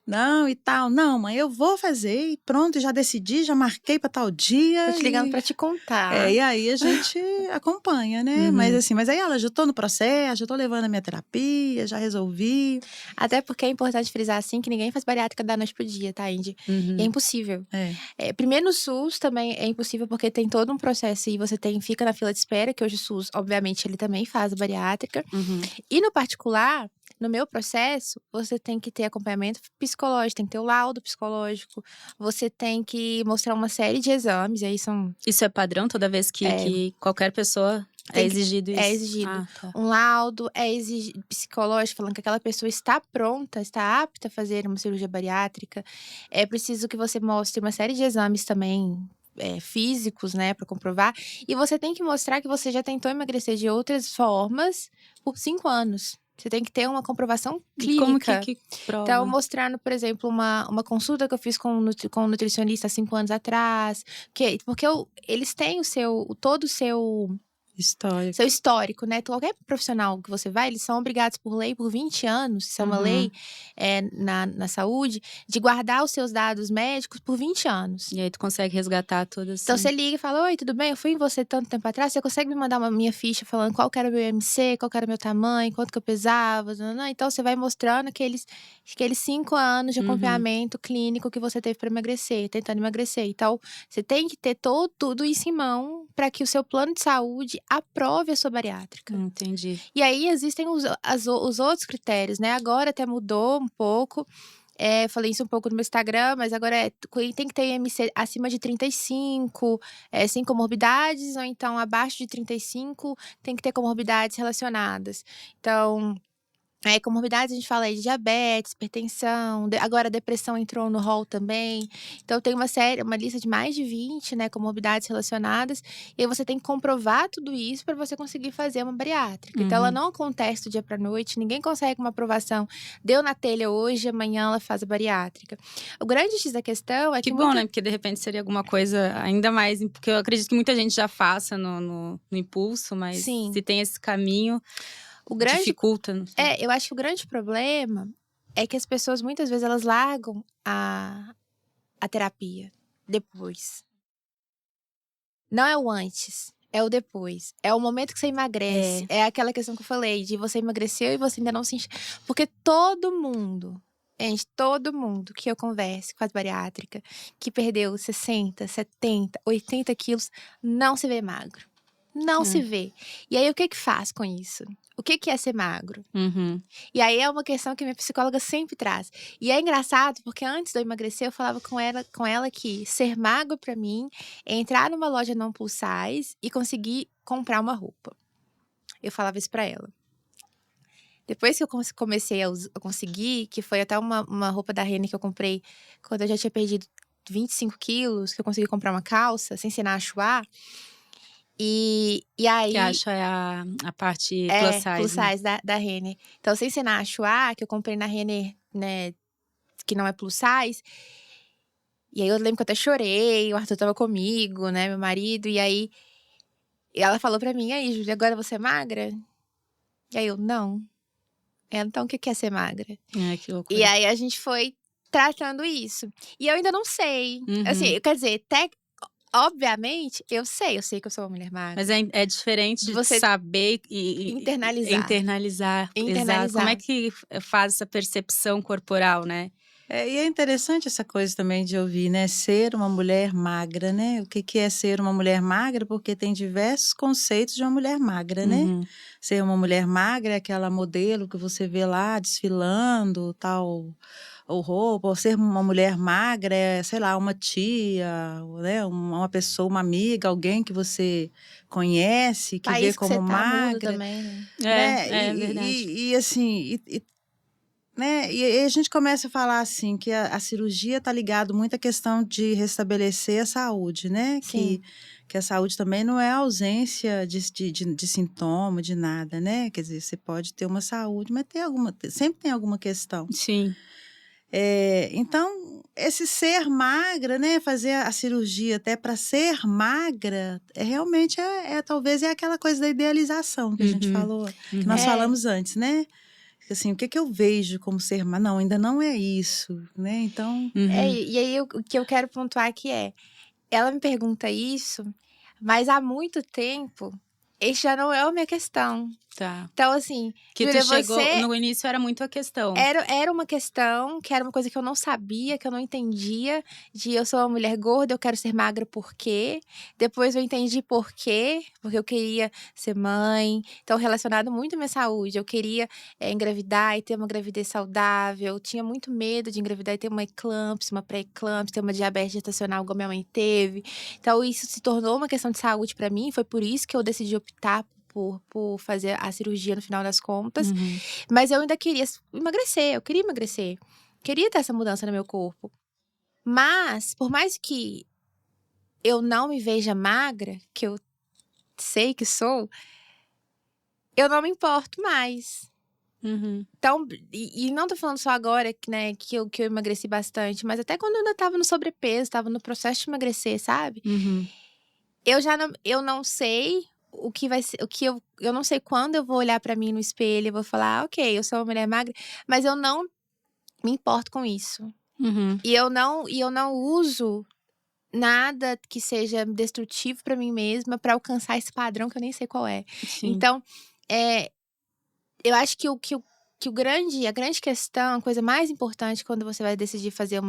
Não, e tal. Não, mãe, eu vou fazer e pronto, já decidi, já marquei para tal dia. Tô te ligando para te contar. E aí a gente acompanha, né? Mas assim, mas aí ela, já tô no processo, já tô levando a minha terapia, já resolvi. Até porque é importante frisar assim que ninguém faz bariátrica da noite pro dia, tá, Indy? E é impossível. Primeiro no SUS também é impossível porque tem todo um processo e você fica na fila de espera, que hoje o SUS, obviamente, ele também faz a bariátrica. E no particular, no meu processo, você tem que ter acompanhamento psicológico, tem que ter o laudo psicológico, você tem que mostrar uma série de exames, e aí são... Isso é padrão toda vez que qualquer pessoa é exigido isso? É exigido. Tá. Um laudo é exigido psicológico, falando que aquela pessoa está pronta, está apta a fazer uma cirurgia bariátrica. É preciso que você mostre uma série de exames também, físicos, né, para comprovar. E você tem que mostrar que você já tentou emagrecer de outras formas por 5 anos. Você tem que ter uma comprovação clínica. Como que prova? Então, mostrando, por exemplo, uma consulta que eu fiz com um nutricionista há 5 anos atrás. Porque eles têm todo o seu histórico, né? Qualquer profissional que você vai, eles são obrigados por lei, por 20 anos, isso é uma lei na saúde, de guardar os seus dados médicos por 20 anos. E aí tu consegue resgatar tudo assim. Então você liga e fala, oi, tudo bem? Eu fui em você tanto tempo atrás, você consegue me mandar minha ficha falando qual que era o meu IMC, qual que era o meu tamanho, quanto que eu pesava, então você vai mostrando aqueles 5 anos de acompanhamento clínico que você teve para emagrecer, tentando emagrecer. Então, você tem que ter tudo isso em mão para que o seu plano de saúde aprove a sua bariátrica. Entendi. E aí existem os outros critérios, né? Agora até mudou um pouco. Falei isso um pouco no meu Instagram, mas agora tem que ter IMC acima de 35, sem comorbidades, ou então abaixo de 35 tem que ter comorbidades relacionadas. Então, comorbidades a gente fala aí de diabetes, hipertensão, agora a depressão entrou no rol também. Então tem uma lista de mais de 20, né, comorbidades relacionadas. E aí você tem que comprovar tudo isso para você conseguir fazer uma bariátrica. Então ela não acontece do dia para noite, ninguém consegue uma aprovação. Deu na telha hoje, amanhã ela faz a bariátrica. O grande X da questão é que bom, né? Porque de repente seria alguma coisa ainda mais, porque eu acredito que muita gente já faça no impulso, mas se tem esse caminho, dificulta. Não sei. Eu acho que o grande problema é que as pessoas, muitas vezes, elas largam a terapia depois. Não é o antes, é o depois. É o momento que você emagrece. É aquela questão que eu falei, de você emagreceu e você ainda não se enche. Porque todo mundo que eu converso com a bariátrica, que perdeu 60, 70, 80 quilos, não se vê magro. Não se vê. E aí, o que faz com isso? O que é ser magro? E aí, é uma questão que minha psicóloga sempre traz. E é engraçado, porque antes de eu emagrecer, eu falava com ela que ser magro pra mim é entrar numa loja não plus size e conseguir comprar uma roupa. Eu falava isso pra ela. Depois que eu comecei a conseguir, que foi até uma roupa da Renner que eu comprei quando eu já tinha perdido 25 quilos, que eu consegui comprar uma calça, sem ser na Achuá. E aí... Que acho é a parte plus size. Plus size da Renner. Então, sem ser na Achuá, que eu comprei na Renner, né, que não é plus size. E aí, eu lembro que eu até chorei, o Arthur tava comigo, né, meu marido. E aí, ela falou pra mim, e aí, Júlia, agora você é magra? E aí, eu, não. Então, o que é ser magra? Que loucura. E aí, a gente foi tratando isso. E eu ainda não sei. Assim, quer dizer, obviamente, eu sei que eu sou uma mulher magra. Mas é diferente de Você saber e internalizar. Exato. Como é que faz essa percepção corporal, né? E é interessante essa coisa também de ouvir, né? Ser uma mulher magra, né? O que é ser uma mulher magra? Porque tem diversos conceitos de uma mulher magra, né? Ser uma mulher magra é aquela modelo que você vê lá desfilando, tal, ou roupa. Ou ser uma mulher magra é, sei lá, uma tia, né? Uma pessoa, uma amiga, alguém que você conhece, que vê País que como você tá muda magra. também, né? Né? Verdade. E assim, né? E aí a gente começa a falar assim que a cirurgia está ligado muito à questão de restabelecer a saúde, né? Sim. Que a saúde também não é a ausência de sintoma, de nada, né? Quer dizer, você pode ter uma saúde, mas sempre tem alguma questão. Sim. Então, esse ser magra, né? Fazer a cirurgia até para ser magra, realmente talvez aquela coisa da idealização que a gente falou, que nós falamos antes, né? Assim, o que eu vejo como ser magra? Não, ainda não é isso, né? Então... E aí, o que eu quero pontuar aqui ela me pergunta isso, mas há muito tempo, esse já não é a minha questão. Tá. Então, assim, que Júlia, tu chegou, no início era muito a questão. Era uma questão, que era uma coisa que eu não sabia, que eu não entendia, de eu sou uma mulher gorda, eu quero ser magra por quê? Depois eu entendi por quê, porque eu queria ser mãe, então relacionado muito à minha saúde, eu queria engravidar e ter uma gravidez saudável, eu tinha muito medo de engravidar e ter uma eclâmpsia, uma pré-eclâmpsia, ter uma diabetes gestacional igual minha mãe teve, então isso se tornou uma questão de saúde pra mim, foi por isso que eu decidi optar por fazer a cirurgia no final das contas. Mas eu ainda queria emagrecer, queria ter essa mudança no meu corpo. Mas, por mais que eu não me veja magra, que eu sei que sou, eu não me importo mais. Então, e não tô falando só agora, né, que eu emagreci bastante, mas até quando eu ainda tava no sobrepeso, tava no processo de emagrecer, sabe? Eu não sei o que vai ser, eu não sei quando eu vou olhar pra mim no espelho e vou falar, ok, eu sou uma mulher magra, mas eu não me importo com isso. E eu não uso nada que seja destrutivo pra mim mesma pra alcançar esse padrão que eu nem sei qual é. Sim. Então, eu acho que a grande questão, a coisa mais importante quando você vai decidir fazer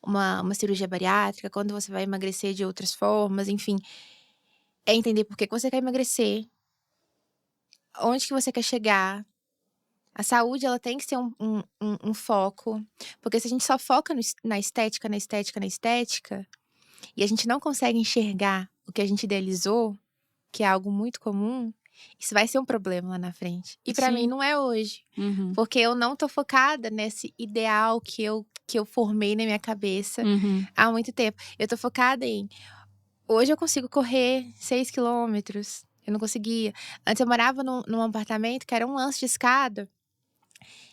uma cirurgia bariátrica, quando você vai emagrecer de outras formas, enfim, é entender por que você quer emagrecer, onde que você quer chegar. A saúde, ela tem que ser um foco, porque se a gente só foca na estética, e a gente não consegue enxergar o que a gente idealizou, que é algo muito comum, isso vai ser um problema lá na frente. E pra mim não é hoje, porque eu não tô focada nesse ideal que eu formei na minha cabeça há muito tempo. Eu tô focada em, hoje eu consigo correr 6 quilômetros, eu não conseguia. Antes eu morava num apartamento que era um lance de escada,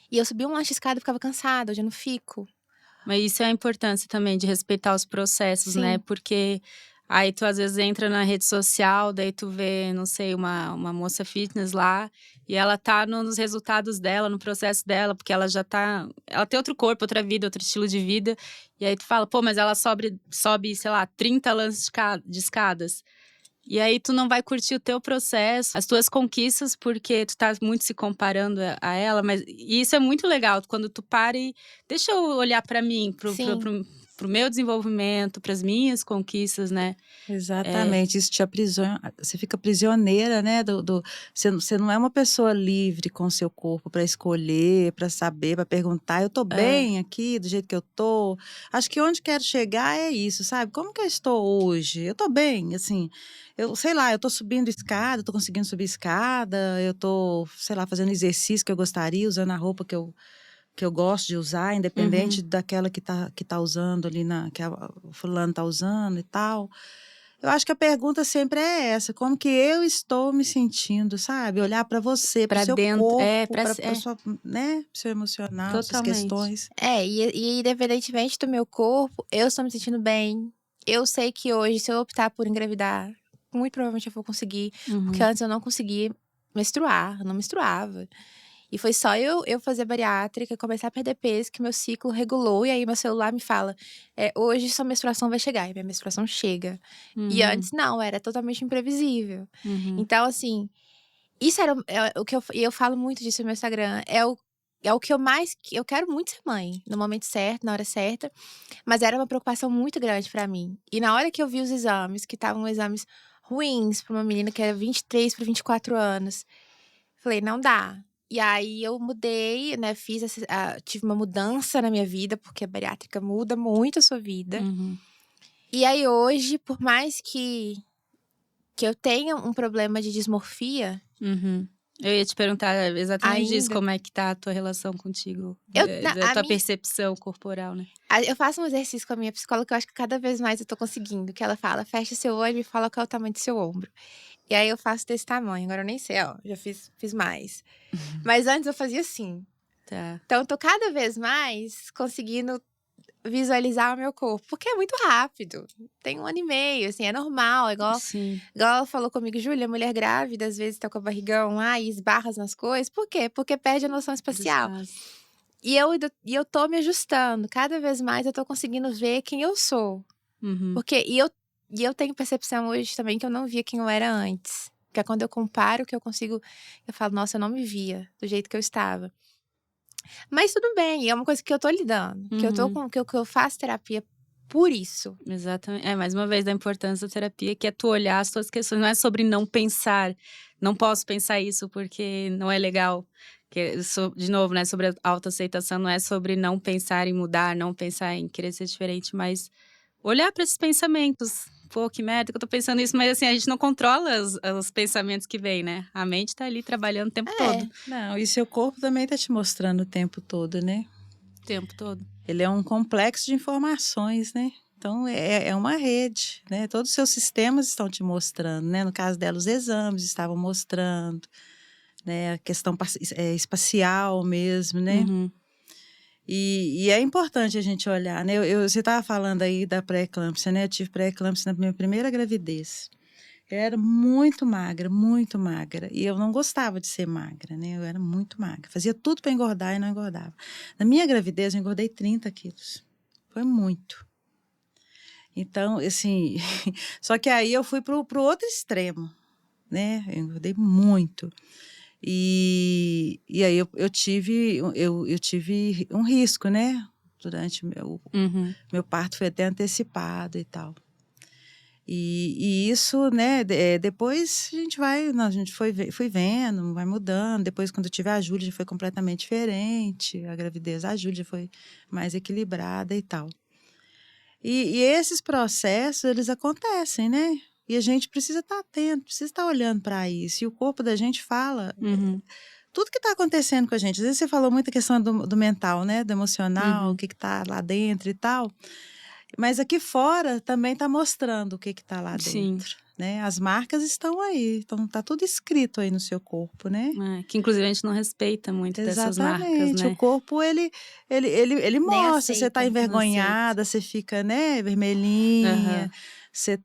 e eu subia um lance de escada e ficava cansada, hoje eu não fico. Mas isso é a importância também de respeitar os processos, Sim. né? Porque aí tu às vezes entra na rede social, daí tu vê, não sei, uma moça fitness lá e ela tá nos resultados dela, no processo dela, porque ela já tá... Ela tem outro corpo, outra vida, outro estilo de vida. E aí tu fala, pô, mas ela sobe, sei lá, 30 lances de escadas. E aí tu não vai curtir o teu processo, as tuas conquistas, porque tu tá muito se comparando a ela. Mas isso é muito legal, quando tu para e deixa eu olhar pra mim, pro meu desenvolvimento, pras minhas conquistas, né? Exatamente, isso te aprisiona, você fica prisioneira, né? Você não é uma pessoa livre com o seu corpo para escolher, para saber, para perguntar. Eu tô bem aqui, do jeito que eu tô. Acho que onde quero chegar é isso, sabe? Como que eu estou hoje? Eu tô bem, assim. Eu sei lá, eu tô subindo escada, tô conseguindo subir escada, eu tô, sei lá, fazendo exercício que eu gostaria, usando a roupa que eu gosto de usar, independente daquela que tá usando ali, que o fulano tá usando e tal. Eu acho que a pergunta sempre é essa, como que eu estou me sentindo, sabe? Olhar para você, para o seu dentro, corpo, para sua, né? Pro seu emocional, suas questões. E independentemente do meu corpo, eu estou me sentindo bem. Eu sei que hoje, se eu optar por engravidar, muito provavelmente eu vou conseguir. Porque antes eu não conseguia menstruar, eu não menstruava. E foi só eu fazer bariátrica, começar a perder peso, que meu ciclo regulou. E aí meu celular me fala, hoje sua menstruação vai chegar. E minha menstruação chega. E antes não, era totalmente imprevisível. Então, assim, isso era o que eu falo muito disso no meu Instagram. É o que eu quero muito ser mãe, no momento certo, na hora certa. Mas era uma preocupação muito grande pra mim. E na hora que eu vi os exames, que estavam exames ruins pra uma menina que era 23 para 24 anos, falei, não dá. E aí eu mudei, né? Tive uma mudança na minha vida, porque a bariátrica muda muito a sua vida. E aí hoje, por mais que eu tenha um problema de dismorfia, Eu ia te perguntar exatamente disso, ainda. como é que tá a tua relação contigo, A da tua minha- percepção corporal, né? Eu faço um exercício com a minha psicóloga que eu acho que cada vez mais eu tô conseguindo. Que ela fala, fecha seu olho e me fala qual é o tamanho do seu ombro. E aí eu faço desse tamanho. Agora eu nem sei, ó. Já fiz mais. Mas antes eu fazia assim. Tá. Então eu tô cada vez mais conseguindo visualizar o meu corpo. Porque é muito rápido. Tem 1 ano e meio, assim, é normal. Igual ela falou comigo, Júlia, mulher grávida, às vezes tá com a barrigão lá e esbarras nas coisas. Por quê? Porque perde a noção espacial. E eu tô me ajustando. Cada vez mais eu tô conseguindo ver quem eu sou. Porque, e eu tenho percepção hoje também que eu não via quem eu era antes. Que é quando eu comparo que eu consigo. Eu falo, nossa, eu não me via do jeito que eu estava. Mas tudo bem, é uma coisa que eu tô lidando. Que eu faço terapia por isso. Exatamente. Mais uma vez, da importância da terapia, que é tu olhar as tuas questões. Não é sobre não pensar. Não posso pensar isso porque não é legal. De novo, né? Sobre a autoaceitação. Não é sobre não pensar em mudar, não pensar em querer ser diferente, mas olhar para esses pensamentos. Pô, que merda que eu tô pensando isso. Mas assim, a gente não controla os pensamentos que vêm, né? A mente tá ali trabalhando o tempo todo. Não, e seu corpo também tá te mostrando o tempo todo, né? O tempo todo. Ele é um complexo de informações, né? Então, é uma rede, né? Todos os seus sistemas estão te mostrando, né? No caso dela, os exames estavam mostrando, né? A questão espacial mesmo, né? E é importante a gente olhar, né? Você estava falando aí da pré-eclâmpsia, né? Eu tive pré-eclâmpsia na minha primeira gravidez. Eu era muito magra, muito magra. E eu não gostava de ser magra, né? Eu era muito magra. Fazia tudo para engordar e não engordava. Na minha gravidez, eu engordei 30 quilos. Foi muito. Então, assim... Só que aí eu fui pro outro extremo, né? Eu engordei muito. E aí eu tive um risco, né? Durante meu parto foi até antecipado e tal. E isso, né, depois a gente foi vendo, vai mudando. Depois, quando eu tive a Júlia, já foi completamente diferente. A gravidez da Júlia foi mais equilibrada e tal. E esses processos, eles acontecem, né? E a gente precisa estar atento, precisa estar olhando para isso. E o corpo da gente fala tudo que está acontecendo com a gente. Às vezes você falou muito a questão do mental, né? Do emocional, o que está lá dentro e tal. Mas aqui fora também está mostrando o que está lá dentro, né? As marcas estão aí, então tá tudo escrito aí no seu corpo, né? Que inclusive a gente não respeita muito dessas marcas, né? O corpo, ele mostra, você tá envergonhada, você fica, né, vermelhinha, você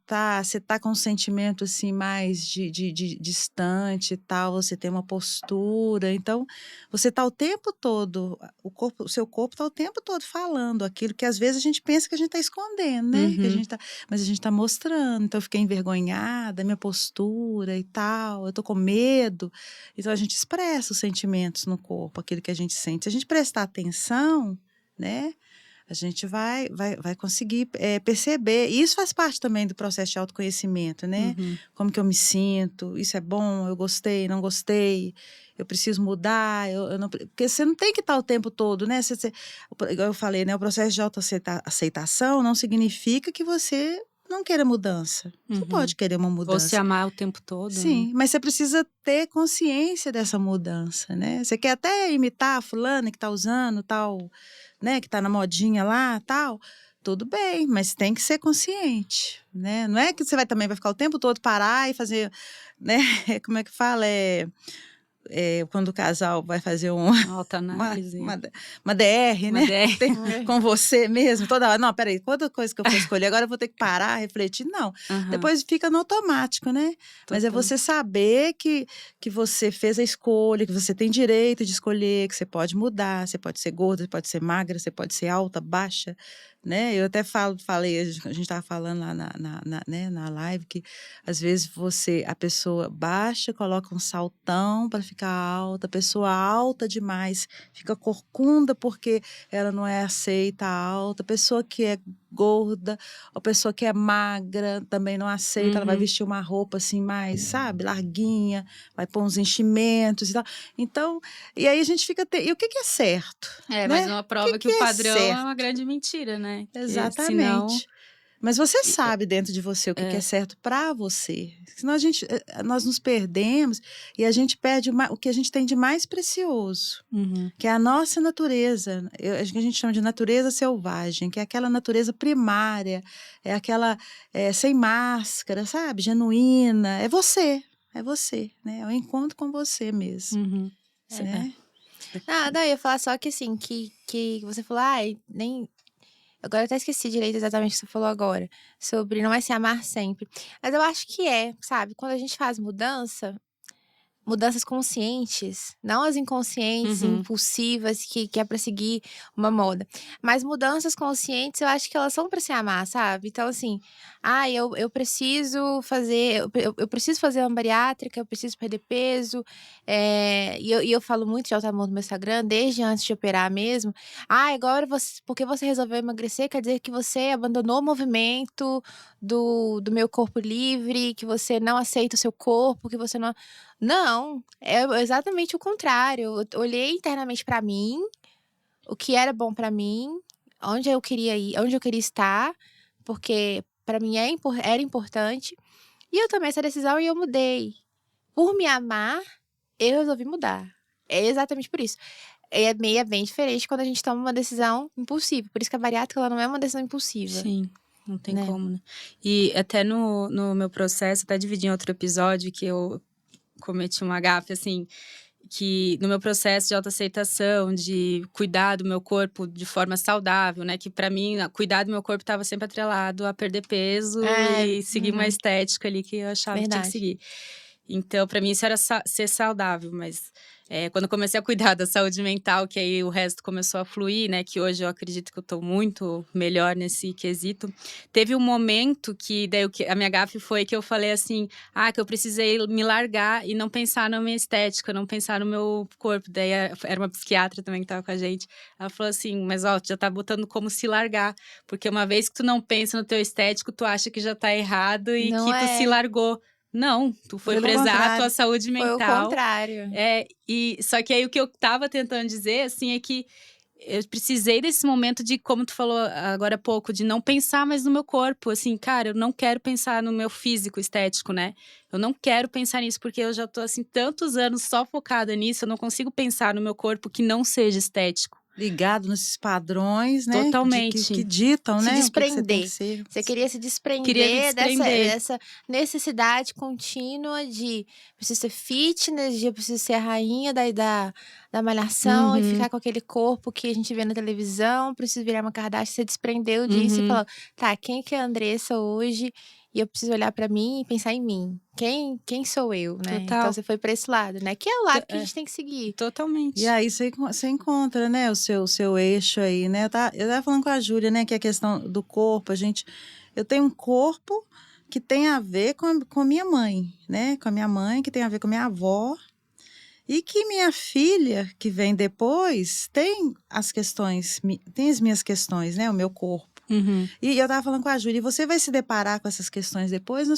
tá com um sentimento, assim, mais de distante e tal, você tem uma postura, então, você tá o tempo todo, o seu corpo tá o tempo todo falando aquilo que às vezes a gente pensa que a gente tá escondendo, né? Mas a gente tá mostrando, então eu fiquei envergonhada, minha postura e tal, eu tô com medo, então a gente expressa os sentimentos no corpo, aquilo que a gente sente. Se a gente prestar atenção, né, a gente vai conseguir perceber. E isso faz parte também do processo de autoconhecimento, né? Como que eu me sinto, isso é bom, eu gostei, não gostei, eu preciso mudar, eu não... Porque você não tem que estar o tempo todo, né? Igual eu falei, né? O processo de autoaceitação não significa que você não queira mudança. Você pode querer uma mudança. Ou se amar o tempo todo. Sim, né? mas você precisa ter consciência dessa mudança, né? Você quer até imitar a fulana que tá usando tal, né? Que tá na modinha lá, tal. Tudo bem, mas tem que ser consciente, né? Não é que você também vai ficar o tempo todo parar e fazer, né? Como é que fala? quando o casal vai fazer Autoanálise. uma DR, Uma né? DR. Com você mesmo, toda hora. Não, peraí, quanta coisa que eu for escolher, agora eu vou ter que parar, refletir. Não, depois fica no automático, né? Mas é você saber que você fez a escolha, que você tem direito de escolher, que você pode mudar, você pode ser gorda, você pode ser magra, você pode ser alta, baixa, né? Eu até falei, a gente estava falando lá na live, que às vezes a pessoa baixa, coloca um saltão para ficar alta, a pessoa alta demais fica corcunda porque ela não é aceita alta, a pessoa que é gorda, a pessoa que é magra também não aceita, ela vai vestir uma roupa assim mais, sabe, larguinha, vai pôr uns enchimentos e tal. Então, e aí a gente fica... E o que é certo? Né? Mas uma prova que o padrão é uma grande mentira, né? Exatamente. Senão... Mas você sabe dentro de você o que é certo para você. Senão nós nos perdemos e a gente perde o que a gente tem de mais precioso, que é a nossa natureza. Acho que a gente chama de natureza selvagem, que é aquela natureza primária, é aquela sem máscara, sabe? Genuína. É você, né? É o encontro com você mesmo. Né? Não, eu ia falar só que assim, que você falou, nem... Agora eu até esqueci direito exatamente o que você falou agora. Sobre não é se amar sempre. Mas eu acho que sabe? Quando a gente faz mudanças conscientes, não as inconscientes, impulsivas, que é pra seguir uma moda. Mas mudanças conscientes, eu acho que elas são pra se amar, sabe? Então, assim, eu preciso fazer... Eu preciso fazer uma bariátrica, eu preciso perder peso. E eu falo muito de auto-amor no meu Instagram, desde antes de operar mesmo. Agora, porque você resolveu emagrecer, quer dizer que você abandonou o movimento do meu corpo livre, que você não aceita o seu corpo, que você não... Não, é exatamente o contrário. Eu olhei internamente pra mim, o que era bom pra mim, onde eu queria ir, onde eu queria estar, porque pra mim era importante. E eu tomei essa decisão e eu mudei. Por me amar, eu resolvi mudar. É exatamente por isso. É bem diferente quando a gente toma uma decisão impulsiva. Por isso que a bariátrica ela não é uma decisão impulsiva. Sim. Não tem como, né? E até no meu processo, até dividi em outro episódio que eu cometi uma gafe, assim, que no meu processo de autoaceitação, de cuidar do meu corpo de forma saudável, né? Que pra mim, cuidar do meu corpo estava sempre atrelado a perder peso e seguir uma estética ali que eu achava que tinha que seguir. Então, pra mim, isso era ser saudável, mas... quando eu comecei a cuidar da saúde mental, que aí o resto começou a fluir, né? Que hoje eu acredito que eu tô muito melhor nesse quesito. Teve um momento que daí a minha gafe foi que eu falei assim, que eu precisei me largar e não pensar na minha estética, não pensar no meu corpo. Daí era uma psiquiatra também que tava com a gente. Ela falou assim, mas tu já tá botando como se largar. Porque uma vez que tu não pensa no teu estético, tu acha que já tá errado e Não que tu se largou. Não, tu foi prezar a tua saúde mental. Foi o contrário. Só que aí o que eu tava tentando dizer, assim, é que eu precisei desse momento de, como tu falou agora há pouco, de não pensar mais no meu corpo. Assim, cara, eu não quero pensar no meu físico estético, né? Eu não quero pensar nisso, porque eu já tô, assim, tantos anos só focada nisso, eu não consigo pensar no meu corpo que não seja estético. Ligado nesses padrões, né? Totalmente. Que ditam, se né? desprender. Você queria se desprender, dessa necessidade contínua de preciso ser fitness, de preciso ser a rainha da malhação e ficar com aquele corpo que a gente vê na televisão, preciso virar uma Kardashian. Você desprendeu disso e falou, tá, quem que é a Andressa hoje? E eu preciso olhar pra mim e pensar em mim. Quem sou eu, né? Total. Então você foi pra esse lado, né? Que é o lado que a gente tem que seguir. Totalmente. E aí você encontra, né, o seu eixo aí, né? Eu tava falando com a Júlia, né, que a questão do corpo, eu tenho um corpo que tem a ver com minha mãe, né? Com a minha mãe, que tem a ver com a minha avó. E que minha filha, que vem depois, tem as minhas questões, né? O meu corpo. E eu tava falando com a Júlia, e você vai se deparar com essas questões depois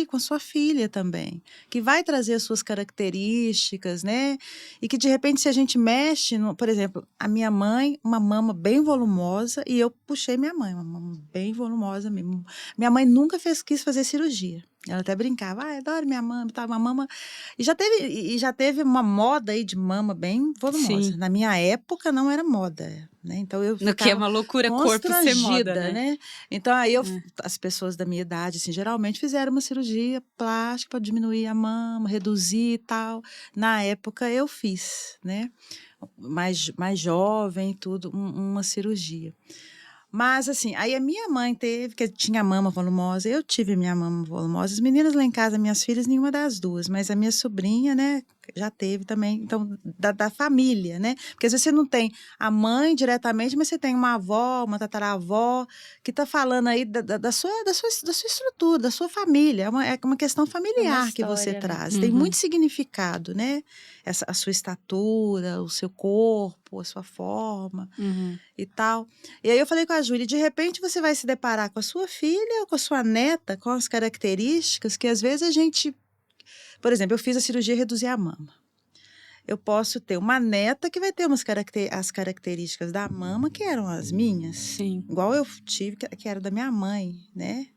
com a sua filha também, que vai trazer as suas características, né? E que de repente se a gente mexe, por exemplo, a minha mãe, uma mama bem volumosa, e eu puxei minha mãe, uma mama bem volumosa mesmo. Minha mãe nunca quis fazer cirurgia. Ela até brincava, adoro minha mama, tá, uma mama. E já teve uma moda aí de mama bem volumosa. Sim. Na minha época não era moda, né? Então eu No que é ficava uma loucura corpo ser moda, constrangida, né? Então aí as pessoas da minha idade, assim, geralmente fizeram uma cirurgia plástica para diminuir a mama, reduzir e tal. Na época eu fiz, né? Mais jovem, tudo, uma cirurgia. Mas, assim, aí a minha mãe teve, que tinha mama volumosa, eu tive minha mama volumosa. As meninas lá em casa, minhas filhas, nenhuma das duas, mas a minha sobrinha, né, já teve também, então, da família, né? Porque às vezes você não tem a mãe diretamente, mas você tem uma avó, uma tataravó, que tá falando aí da sua estrutura, da sua família. É uma questão familiar que você história, né? traz. Tem muito significado, né? A sua estatura, o seu corpo, a sua forma e tal. E aí eu falei com a Júlia, de repente você vai se deparar com a sua filha ou com a sua neta, com as características que às vezes a gente... Por exemplo, eu fiz a cirurgia reduzir a mama. Eu posso ter uma neta que vai ter as características da mama que eram as minhas. Sim. Igual eu tive, que era da minha mãe, né?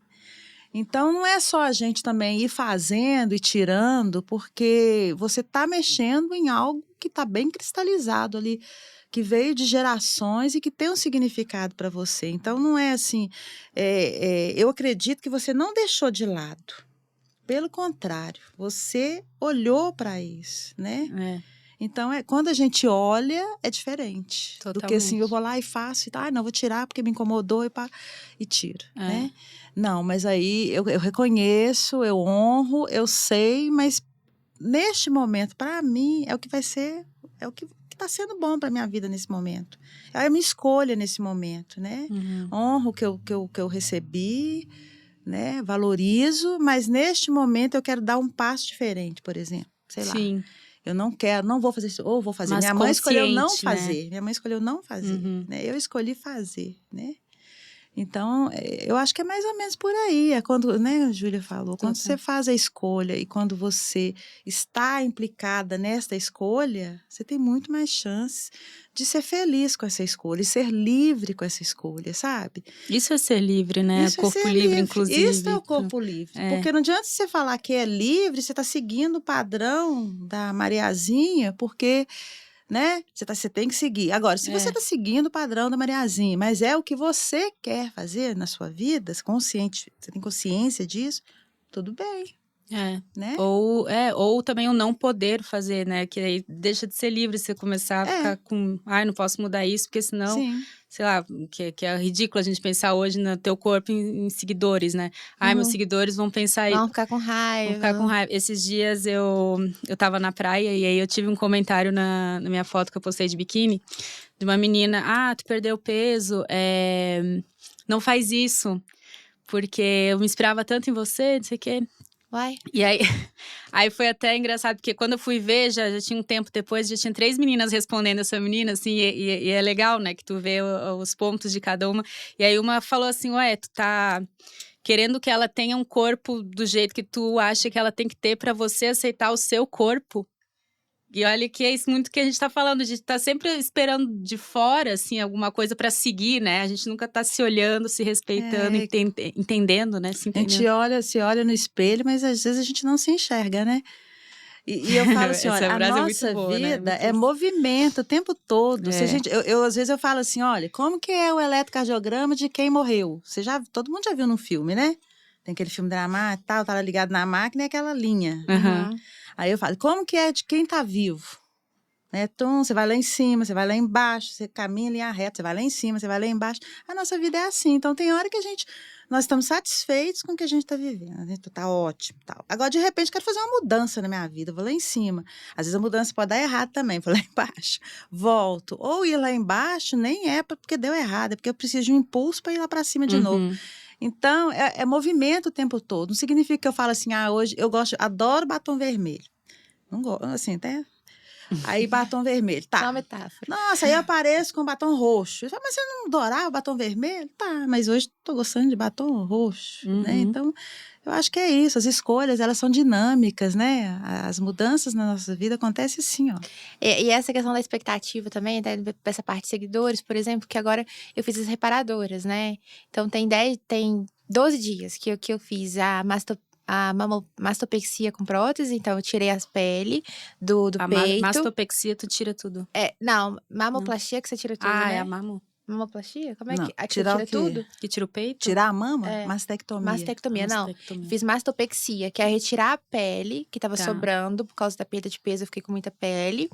Então, não é só a gente também ir fazendo e tirando, porque você está mexendo em algo que está bem cristalizado ali, que veio de gerações e que tem um significado para você. Então, não é assim... eu acredito que você não deixou de lado. Pelo contrário, você olhou para isso, né? Então, quando a gente olha, é diferente. Totalmente. Do que assim, eu vou lá e faço, não, vou tirar porque me incomodou e tiro, né? Não, mas aí eu reconheço, eu honro, eu sei, mas neste momento, para mim, é o que vai ser, é o que está sendo bom para minha vida nesse momento. É a minha escolha nesse momento, né? Honro o que eu recebi, né? Valorizo, mas neste momento eu quero dar um passo diferente, por exemplo. Sei lá. Sim. Eu não vou fazer isso, ou vou fazer. Mas Minha mãe escolheu não consciente, né? fazer. Minha mãe escolheu não fazer, né? Eu escolhi fazer, né? Então, eu acho que é mais ou menos por aí. É quando, né, a Júlia falou, quando você faz a escolha e quando você está implicada nesta escolha, você tem muito mais chance de ser feliz com essa escolha e ser livre com essa escolha, sabe? Isso é ser livre, né? Isso Corpo é ser livre, inclusive. Isso é o corpo livre. Porque não adianta você falar que é livre, você está seguindo o padrão da Mariazinha, porque... né? Você tem que seguir. Agora, se você está seguindo o padrão da Mariazinha, mas é o que você quer fazer na sua vida, você tem consciência disso, tudo bem. Né? Ou também o não poder fazer, né? Que aí deixa de ser livre você começar a ficar com... não posso mudar isso, porque senão... Sim. Sei lá, que é ridículo a gente pensar hoje no teu corpo em seguidores, né? Meus seguidores vão pensar... Vão ficar com raiva. Vão ficar com raiva. Esses dias eu tava na praia e aí eu tive um comentário na minha foto que eu postei de biquíni, de uma menina, tu perdeu peso, não faz isso, porque eu me inspirava tanto em você, não sei o quê. Uai. E aí foi até engraçado, porque quando eu fui ver, já tinha um tempo depois, já tinha 3 meninas respondendo essa menina, assim, e é legal, né, que tu vê os pontos de cada uma. E aí uma falou assim, tu tá querendo que ela tenha um corpo do jeito que tu acha que ela tem que ter pra você aceitar o seu corpo. E olha que é isso muito que a gente tá falando, a gente tá sempre esperando de fora, assim, alguma coisa pra seguir, né? A gente nunca tá se olhando, se respeitando, entendendo, né? Se entendendo. A gente se olha no espelho, mas às vezes a gente não se enxerga, né? E eu falo assim, olha, a nossa vida é movimento o tempo todo. Se às vezes eu falo assim, olha, como que é o eletrocardiograma de quem morreu? Todo mundo já viu num filme, né? Tem aquele filme dramático, tá lá ligado na máquina e aquela linha. Aí eu falo, como que é de quem tá vivo? Né? Então, você vai lá em cima, você vai lá embaixo, você caminha em linha reta, você vai lá em cima, você vai lá embaixo. A nossa vida é assim. Então, tem hora que nós estamos satisfeitos com o que a gente está vivendo. A gente tá ótimo, tal. Agora, de repente, quero fazer uma mudança na minha vida. Eu vou lá em cima. Às vezes a mudança pode dar errado também. Vou lá embaixo, volto. Ou ir lá embaixo nem é porque deu errado, é porque eu preciso de um impulso para ir lá para cima de novo. Então, é movimento o tempo todo. Não significa que eu falo assim, hoje eu adoro batom vermelho. Não gosto, assim, até... Aí, batom vermelho, tá. Só uma metáfora. Nossa, aí eu apareço com batom roxo. Eu falo, mas você não adorava batom vermelho? Tá, mas hoje tô gostando de batom roxo, né? Então, eu acho que é isso. As escolhas, elas são dinâmicas, né? As mudanças na nossa vida acontecem assim, ó. E essa questão da expectativa também, dessa parte de seguidores, por exemplo, que agora eu fiz as reparadoras, né? Então, tem 12 dias que eu fiz a a mastopexia com prótese, então eu tirei as pele do A peito. mastopexia, tu tira tudo. Não, mamoplastia que você tira tudo, né? É a mamo. Mamoplastia? Como é Não, que... A que tirar você o tira quê? tudo? Que tira o peito? Tirar a mama? É. Mastectomia. Mastectomia, não. Mastectomia. Fiz mastopexia, que é retirar a pele que tava Tá. sobrando por causa da perda de peso, eu fiquei com muita pele.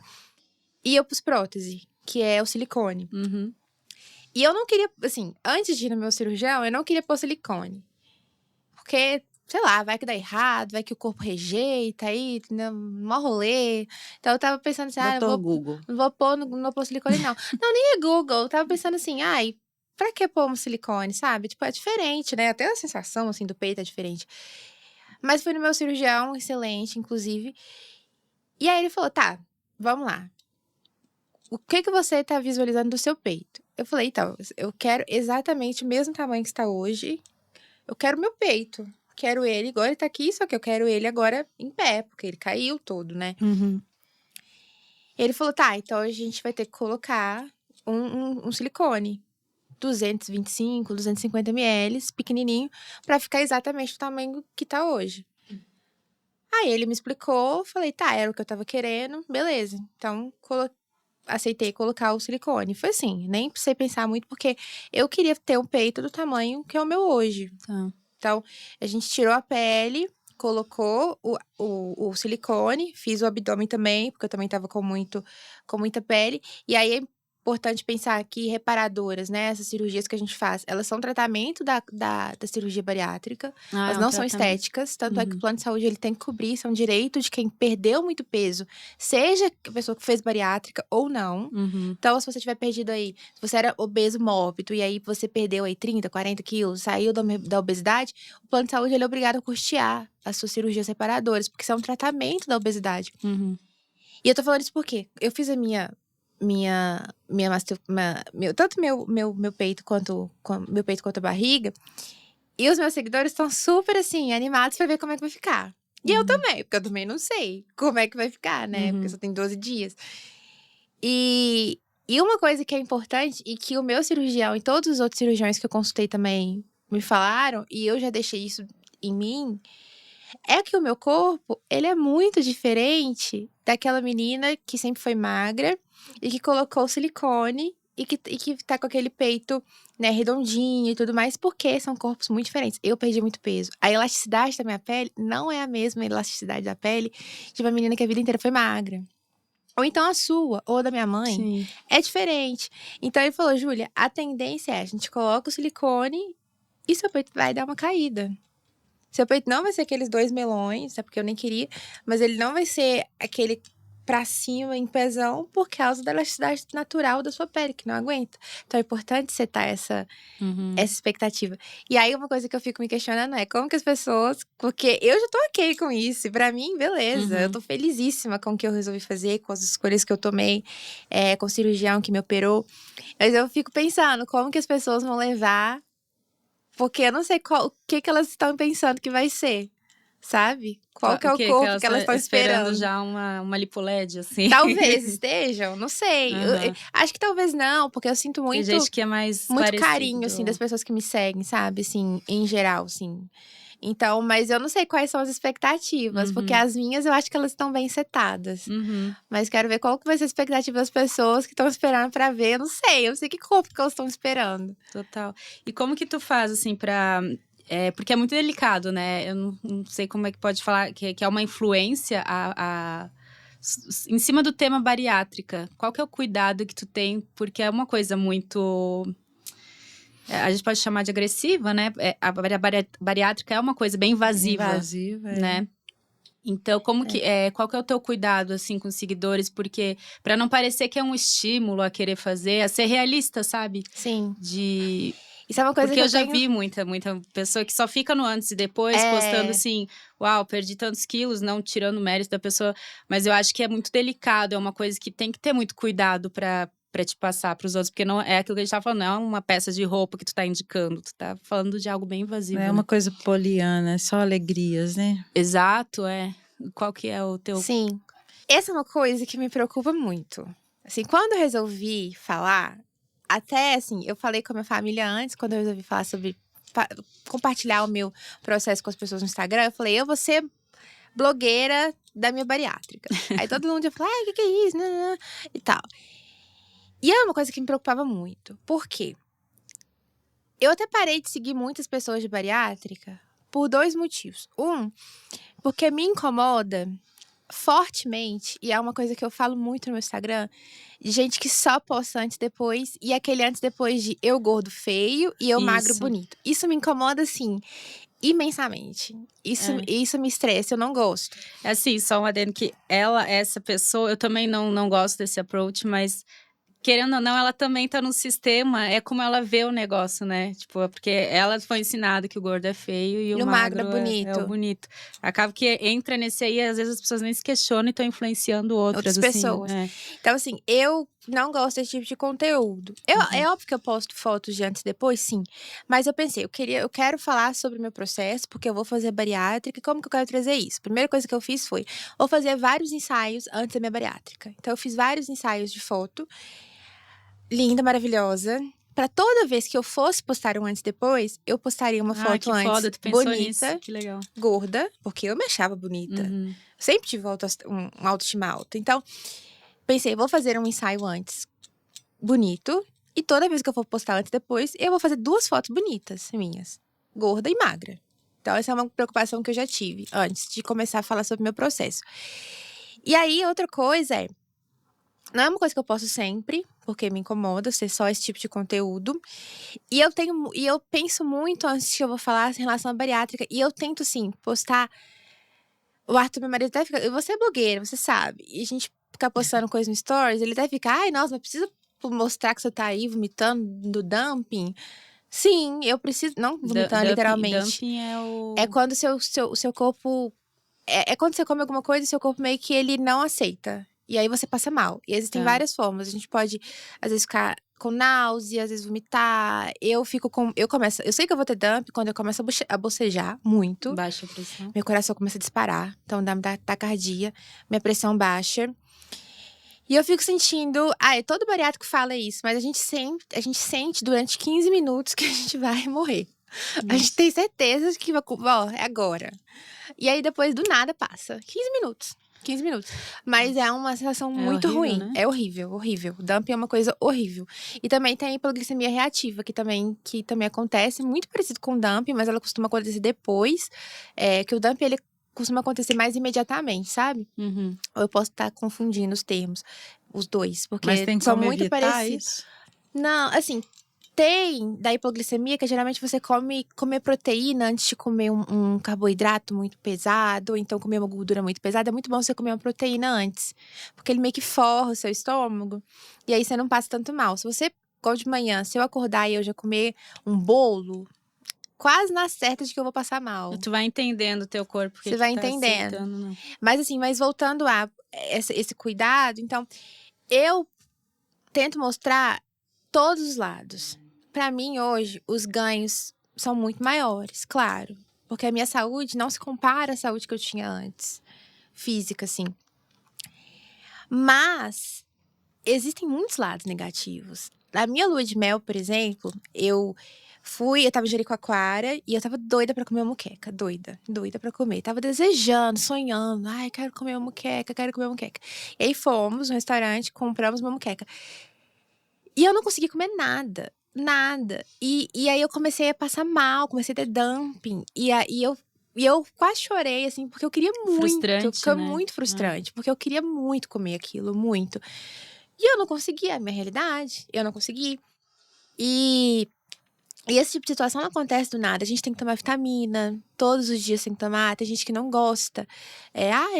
E eu pus prótese, que é o silicone. Uhum. E eu não queria, assim, antes de ir no meu cirurgião, eu não queria pôr silicone. Porque, sei lá, vai que dá errado, vai que o corpo rejeita, aí, mó rolê. Então eu tava pensando assim, Doutor Google. não vou pôr, não vou pôr silicone, não. Não, nem é Google. Eu tava pensando assim, ai, pra que pôr um silicone, sabe? Tipo, é diferente, né? Até a sensação, assim, do peito é diferente. Mas fui no meu cirurgião, excelente, inclusive. E aí ele falou, tá, vamos lá. O que você tá visualizando do seu peito? Eu falei, então, eu quero exatamente o mesmo tamanho que está hoje. Eu quero meu peito. Quero ele igual ele tá aqui, só que eu quero ele agora em pé, porque ele caiu todo, né? Uhum. Ele falou, tá, então a gente vai ter que colocar um silicone. 225, 250 ml, pequenininho, pra ficar exatamente o tamanho que tá hoje. Aí ele me explicou, falei, tá, era o que eu tava querendo, beleza. Então, aceitei colocar o silicone. Foi assim, nem precisei pensar muito, porque eu queria ter um peito do tamanho que é o meu hoje. Tá. Então, a gente tirou a pele, colocou o silicone, fiz o abdômen também, porque eu também tava com muita pele. E aí, é importante pensar que reparadoras, né? Essas cirurgias que a gente faz, elas são tratamento da cirurgia bariátrica. Elas não são estéticas, tanto é que o plano de saúde ele tem que cobrir, isso é um direito de quem perdeu muito peso, seja a pessoa que fez bariátrica ou não. Uhum. Então, se você tiver perdido aí, se você era obeso mórbido e aí você perdeu aí 30, 40 quilos, saiu da obesidade, o plano de saúde ele é obrigado a custear as suas cirurgias reparadoras, porque isso é um tratamento da obesidade. Uhum. E eu tô falando isso porque eu fiz a tanto meu peito quanto a barriga. E os meus seguidores estão super, assim, animados pra ver como é que vai ficar. E eu também, porque eu também não sei como é que vai ficar, né? Porque só tem 12 dias. E uma coisa que é importante e que o meu cirurgião e todos os outros cirurgiões que eu consultei também me falaram, e eu já deixei isso em mim, é que o meu corpo, ele é muito diferente daquela menina que sempre foi magra e que colocou silicone e que tá com aquele peito, né, redondinho e tudo mais, porque são corpos muito diferentes. Eu perdi muito peso. A elasticidade da minha pele não é a mesma elasticidade da pele de uma menina que a vida inteira foi magra. Ou então a sua, ou a da minha mãe, Sim. é diferente. Então ele falou, Júlia, a tendência é a gente coloca o silicone e seu peito vai dar uma caída. Seu peito não vai ser aqueles 2 melões, é porque eu nem queria, mas ele não vai ser aquele pra cima em pezão por causa da elasticidade natural da sua pele, que não aguenta. Então é importante setar essa expectativa. E aí uma coisa que eu fico me questionando é como que as pessoas, porque eu já tô ok com isso, e pra mim, beleza, eu tô felizíssima com o que eu resolvi fazer, com as escolhas que eu tomei, com o cirurgião que me operou. Mas eu fico pensando como que as pessoas vão levar. Porque eu não sei o que elas estão pensando que vai ser, sabe? Qual que é o corpo que elas estão esperando. Já uma lipoled, assim. Talvez estejam, não sei. Eu acho que talvez não, porque eu sinto Tem muito, gente que é mais muito parecido. carinho, assim, das pessoas que me seguem, sabe? Assim, em geral, assim. Então, mas eu não sei quais são as expectativas, porque as minhas eu acho que elas estão bem setadas. Mas quero ver qual que vai ser a expectativa das pessoas que estão esperando pra ver. Eu não sei que corpo que elas estão esperando. Total. E como que tu faz, assim, pra... porque é muito delicado, né? Eu não sei como é que pode falar, que é uma influência em cima do tema bariátrica. Qual que é o cuidado que tu tem? Porque é uma coisa muito... a gente pode chamar de agressiva, né? A bariátrica é uma coisa bem invasiva. Invasiva, né? Então, qual que é o teu cuidado, assim, com os seguidores? Porque, pra não parecer que é um estímulo a querer fazer, a ser realista, sabe? Sim. Isso é uma coisa porque que eu já vi muita pessoa que só fica no antes e depois, postando assim, uau, perdi tantos quilos, não tirando o mérito da pessoa. Mas eu acho que é muito delicado, é uma coisa que tem que ter muito cuidado pra te passar pros outros, porque não é aquilo que a gente tá falando, não é uma peça de roupa que tu tá indicando, tu tá falando de algo bem invasivo. É uma coisa poliana, é só alegrias, né? Exato, Qual que é o teu... Sim. Essa é uma coisa que me preocupa muito. Assim, quando eu resolvi falar, até assim, eu falei com a minha família antes, quando eu resolvi falar sobre compartilhar o meu processo com as pessoas no Instagram, eu falei, eu vou ser blogueira da minha bariátrica. Aí todo mundo já falou, o que é isso? Não, não, e tal. E é uma coisa que me preocupava muito. Por quê? Eu até parei de seguir muitas pessoas de bariátrica por 2 motivos. Porque me incomoda fortemente, e é uma coisa que eu falo muito no meu Instagram, de gente que só posta antes e depois, e aquele antes e depois de eu gordo feio e eu magro Isso. bonito. Isso me incomoda, assim, imensamente. Isso me estressa, eu não gosto. É assim, só um adendo que essa pessoa, eu também não gosto desse approach, mas querendo ou não, ela também tá no sistema, é como ela vê o negócio, né? Tipo, é porque ela foi ensinada que o gordo é feio e o magro é o bonito. Acaba que entra nesse aí, às vezes as pessoas nem se questionam e estão influenciando outras assim, pessoas. É. Então, assim, eu não gosto desse tipo de conteúdo. É óbvio que eu posto fotos de antes e depois, sim. Mas eu pensei, eu quero falar sobre o meu processo, porque eu vou fazer bariátrica. E como que eu quero trazer isso? A primeira coisa que eu fiz foi, vou fazer vários ensaios antes da minha bariátrica. Então, eu fiz vários ensaios de foto. Linda, maravilhosa. Pra toda vez que eu fosse postar um antes e depois, eu postaria uma foto que antes foda, tu pensou bonita, nisso, que legal. gorda, porque eu me achava bonita. Sempre tive um autoestima alto. Então, pensei, vou fazer um ensaio antes bonito. E toda vez que eu for postar antes e depois, eu vou fazer 2 fotos bonitas minhas. Gorda e magra. Então, essa é uma preocupação que eu já tive antes de começar a falar sobre o meu processo. E aí, outra coisa é, não é uma coisa que eu posto sempre, porque me incomoda ser só esse tipo de conteúdo. E eu penso muito antes que eu vou falar em relação à bariátrica. E eu tento, assim, postar. O Arthur, meu marido, até fica. Você é blogueira, você sabe. E a gente ficar postando coisa no Stories, ele até fica, ai, nossa, mas precisa mostrar que você tá aí vomitando do dumping. Sim, eu preciso. Não vomitando, literalmente. Dumping é o... É quando o seu corpo. É quando você come alguma coisa e seu corpo meio que ele não aceita. E aí você passa mal. E existem várias formas. A gente pode, às vezes, ficar com náusea, às vezes vomitar. Eu sei que eu vou ter dump quando eu começo a bocejar muito. Baixa pressão. Meu coração começa a disparar. Então dá taquicardia, minha pressão baixa. E eu fico sentindo. Todo bariátrico fala isso, mas a gente sente durante 15 minutos que a gente vai morrer. A gente tem certeza de que é agora. E aí depois do nada passa. 15 minutos. 15 minutos. Mas é uma sensação muito horrível, ruim. né? É horrível, horrível. O dumping é uma coisa horrível. E também tem a hipoglicemia reativa, que também acontece, muito parecido com o dumping, mas ela costuma acontecer depois. Que o dumping, ele costuma acontecer mais imediatamente, sabe? Ou eu posso estar confundindo os termos, os dois, porque Mas tem são como muito evitar parecidos. isso? Não, assim, tem da hipoglicemia, que geralmente você comer proteína antes de comer um carboidrato muito pesado, ou então comer uma gordura muito pesada. É muito bom você comer uma proteína antes, porque ele meio que forra o seu estômago, e aí você não passa tanto mal. Se você, igual de manhã, se eu acordar e eu já comer um bolo, quase na certa de que eu vou passar mal. Tu vai entendendo o teu corpo. Você vai tá entendendo. aceitando, não. Mas assim, voltando a esse cuidado, então, eu tento mostrar todos os lados. Pra mim, hoje, os ganhos são muito maiores, claro. Porque a minha saúde não se compara à saúde que eu tinha antes. Física, assim. Mas existem muitos lados negativos. Na minha lua de mel, por exemplo, eu tava em Jericoacoara e eu tava doida pra comer uma moqueca. Doida pra comer. Tava desejando, sonhando. Ai, quero comer uma moqueca, quero comer uma moqueca. E aí fomos no restaurante, compramos uma moqueca. E eu não consegui comer nada. Nada. E aí eu comecei a passar mal, comecei a ter dumping. E eu quase chorei, assim, porque eu queria muito. Frustrante, Foi né? muito frustrante, porque eu queria muito comer aquilo, muito. E eu não conseguia, é a minha realidade. Eu não consegui. E esse tipo de situação não acontece do nada. A gente tem que tomar vitamina. Todos os dias tem que tomar. Tem gente que não gosta.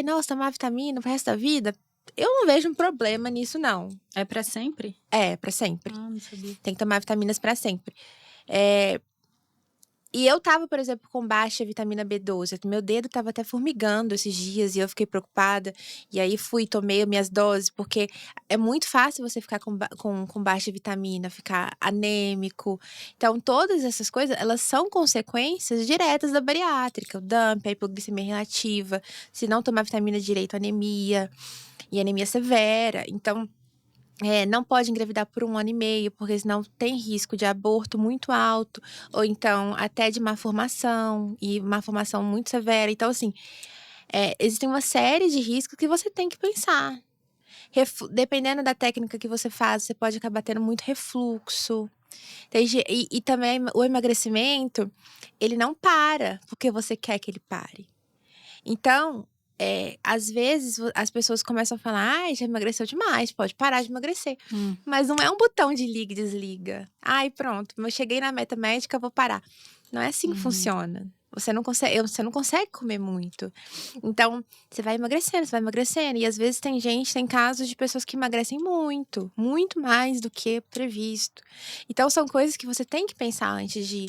Nossa, tomar vitamina pro resto da vida. Eu não vejo um problema nisso, não. É pra sempre? É, pra sempre. Não sabia. Tem que tomar vitaminas pra sempre. E eu tava, por exemplo, com baixa vitamina B12. Meu dedo tava até formigando esses dias e eu fiquei preocupada. E aí tomei minhas doses, porque é muito fácil você ficar com baixa vitamina, ficar anêmico. Então, todas essas coisas, elas são consequências diretas da bariátrica. O dump, a hipoglicemia relativa, se não tomar vitamina direito, anemia. E anemia severa. Então, não pode engravidar por 1 ano e meio, porque senão tem risco de aborto muito alto, ou então até de malformação, e malformação muito severa. Então, assim, existem uma série de riscos que você tem que pensar. Dependendo da técnica que você faz, você pode acabar tendo muito refluxo. E também o emagrecimento, ele não para porque você quer que ele pare. Então, às vezes as pessoas começam a falar: ai, já emagreceu demais, pode parar de emagrecer. Mas não é um botão de liga e desliga. Ai, pronto, eu cheguei na meta médica, vou parar. Não é assim que funciona. Você não consegue comer muito. Então, você vai emagrecendo. E às vezes tem casos de pessoas que emagrecem muito, muito mais do que previsto. Então, são coisas que você tem que pensar antes de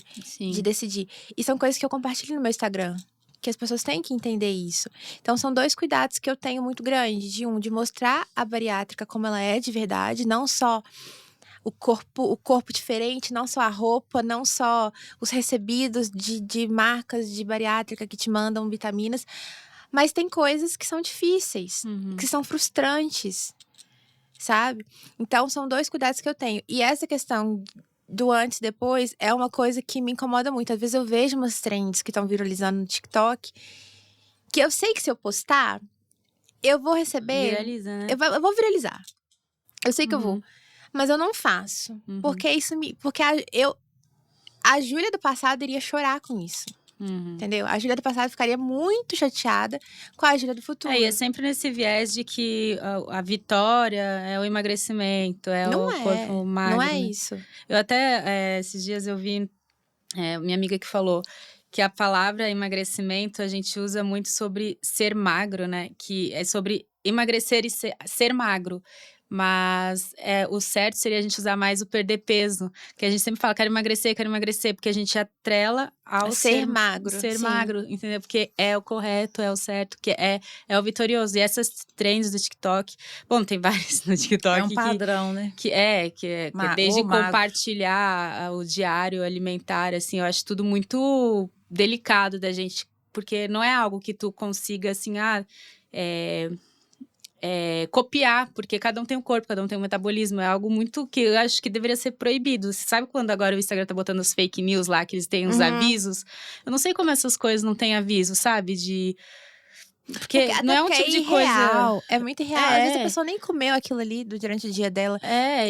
decidir. E são coisas que eu compartilho no meu Instagram. Que as pessoas têm que entender isso. Então, são 2 cuidados que eu tenho muito grandes. De mostrar a bariátrica como ela é de verdade, não só o corpo diferente, não só a roupa, não só os recebidos de marcas de bariátrica que te mandam vitaminas, mas tem coisas que são difíceis, que são frustrantes, sabe? Então, são 2 cuidados que eu tenho. E essa questão do antes e depois é uma coisa que me incomoda muito. Às vezes eu vejo umas trends que estão viralizando no TikTok, que eu sei que se eu postar, eu vou receber... Viraliza, né? Eu vou viralizar. Eu sei que eu vou. Mas eu não faço. Porque a Júlia do passado iria chorar com isso. Entendeu? A Júlia do passado ficaria muito chateada com a Júlia do futuro. E é sempre nesse viés de que a vitória é o emagrecimento, corpo magro. Não é né? isso. Eu até, esses dias eu vi minha amiga que falou que a palavra emagrecimento a gente usa muito sobre ser magro, né? Que é sobre emagrecer e ser magro. Mas o certo seria a gente usar mais o perder peso. Que a gente sempre fala, quero emagrecer, porque a gente atrela ao ser magro. Ser sim. magro, entendeu? Porque é o correto, é o certo, que é o vitorioso. E essas trends do TikTok... Bom, tem vários no TikTok. É um padrão, né? Que desde compartilhar o diário alimentar, assim, eu acho tudo muito delicado da gente. Porque não é algo que tu consiga, assim, copiar, porque cada um tem um corpo, cada um tem um metabolismo, é algo muito que eu acho que deveria ser proibido. Você sabe quando agora o Instagram tá botando os fake news lá, que eles têm os avisos? Eu não sei como essas coisas não têm aviso, sabe? Porque não é um tipo de coisa... É muito irreal. Às vezes a pessoa nem comeu aquilo ali durante o dia dela.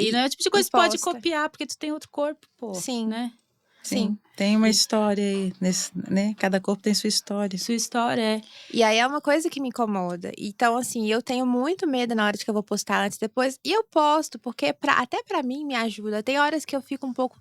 E não é o tipo de coisa que pode copiar, porque tu tem outro corpo, pô. Sim. Né? Sim. Tem uma história aí, né? Cada corpo tem sua história. Sua história, E aí é uma coisa que me incomoda. Então, assim, eu tenho muito medo na hora de que eu vou postar antes e depois. E eu posto, porque até pra mim me ajuda. Tem horas que eu fico um pouco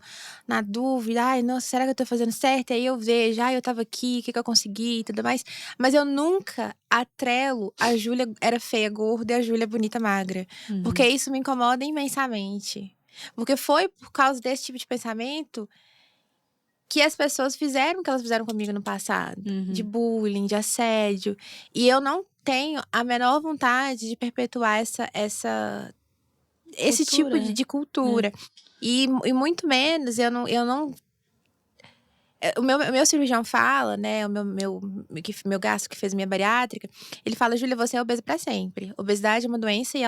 na dúvida. Ai, nossa, será que eu tô fazendo certo? E aí eu vejo, eu tava aqui, o que eu consegui e tudo mais. Mas eu nunca atrelo a Júlia era feia, gorda e a Júlia bonita, magra. Porque isso me incomoda imensamente. Porque foi por causa desse tipo de pensamento que as pessoas fizeram o que elas fizeram comigo no passado. De bullying, de assédio. E eu não tenho a menor vontade de perpetuar esse tipo de cultura. E muito menos, eu não... O meu cirurgião fala, né? O meu gastro que fez minha bariátrica, ele fala: Júlia, você é obesa pra sempre. Obesidade é uma doença e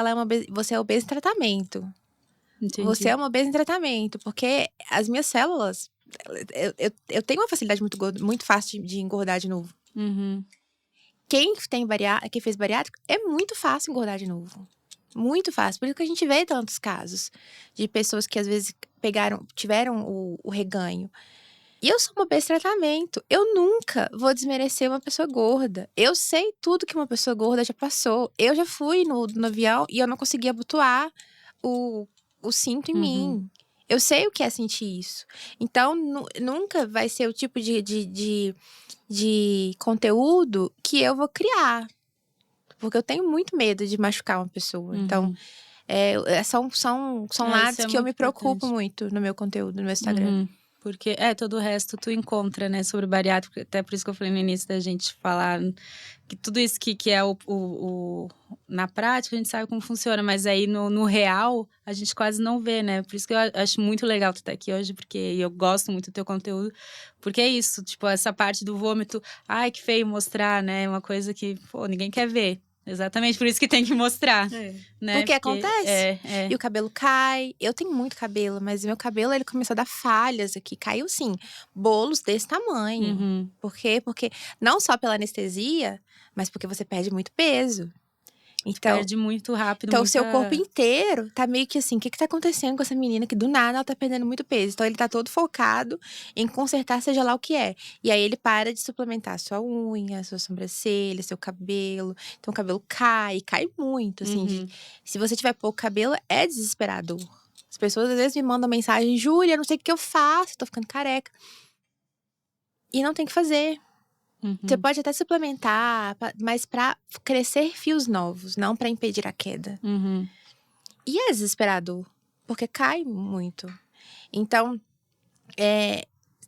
você é obesa em tratamento. Entendi. Você é uma obesa em tratamento, porque as minhas células... Eu tenho uma facilidade muito fácil de engordar de novo. Quem fez bariátrica, é muito fácil engordar de novo. Muito fácil. Por isso que a gente vê tantos casos de pessoas que às vezes tiveram o reganho. E eu sou uma obesa em tratamento. Eu nunca vou desmerecer uma pessoa gorda. Eu sei tudo que uma pessoa gorda já passou. Eu já fui no avião e eu não conseguia abotoar o cinto em mim. Eu sei o que é sentir isso. Então, nunca vai ser o tipo de conteúdo que eu vou criar. Porque eu tenho muito medo de machucar uma pessoa. Então, são lados que eu me preocupo muito no meu conteúdo, no meu Instagram. Porque todo o resto tu encontra, né, sobre bariátrica. Até por isso que eu falei no início da gente falar que tudo isso que é na prática a gente sabe como funciona, mas aí no real a gente quase não vê, né? Por isso que eu acho muito legal tu estar aqui hoje, porque eu gosto muito do teu conteúdo, porque é isso, tipo, essa parte do vômito, ai, que feio mostrar, né? Uma coisa que, pô, ninguém quer ver. Exatamente, por isso que tem que mostrar, né? Porque acontece. É. E o cabelo cai. Eu tenho muito cabelo, mas meu cabelo, ele começou a dar falhas aqui. Caiu, sim, bolos desse tamanho. Uhum. Por quê? Porque não só pela anestesia, mas porque você perde muito peso. Então, Perde muito rápido, o seu corpo inteiro tá meio que assim, o que tá acontecendo com essa menina que do nada ela tá perdendo muito peso? Então ele tá todo focado em consertar seja lá o que é. E aí ele para de suplementar a sua unha, a sua sobrancelha, seu cabelo. Então o cabelo cai muito, assim. Uhum. Se você tiver pouco cabelo, é desesperador. As pessoas às vezes me mandam mensagem: Júlia, não sei o que eu faço, tô ficando careca. E não tem que fazer. Você pode até suplementar, mas pra crescer fios novos, não pra impedir a queda. Uhum. E é desesperador, porque cai muito. Então,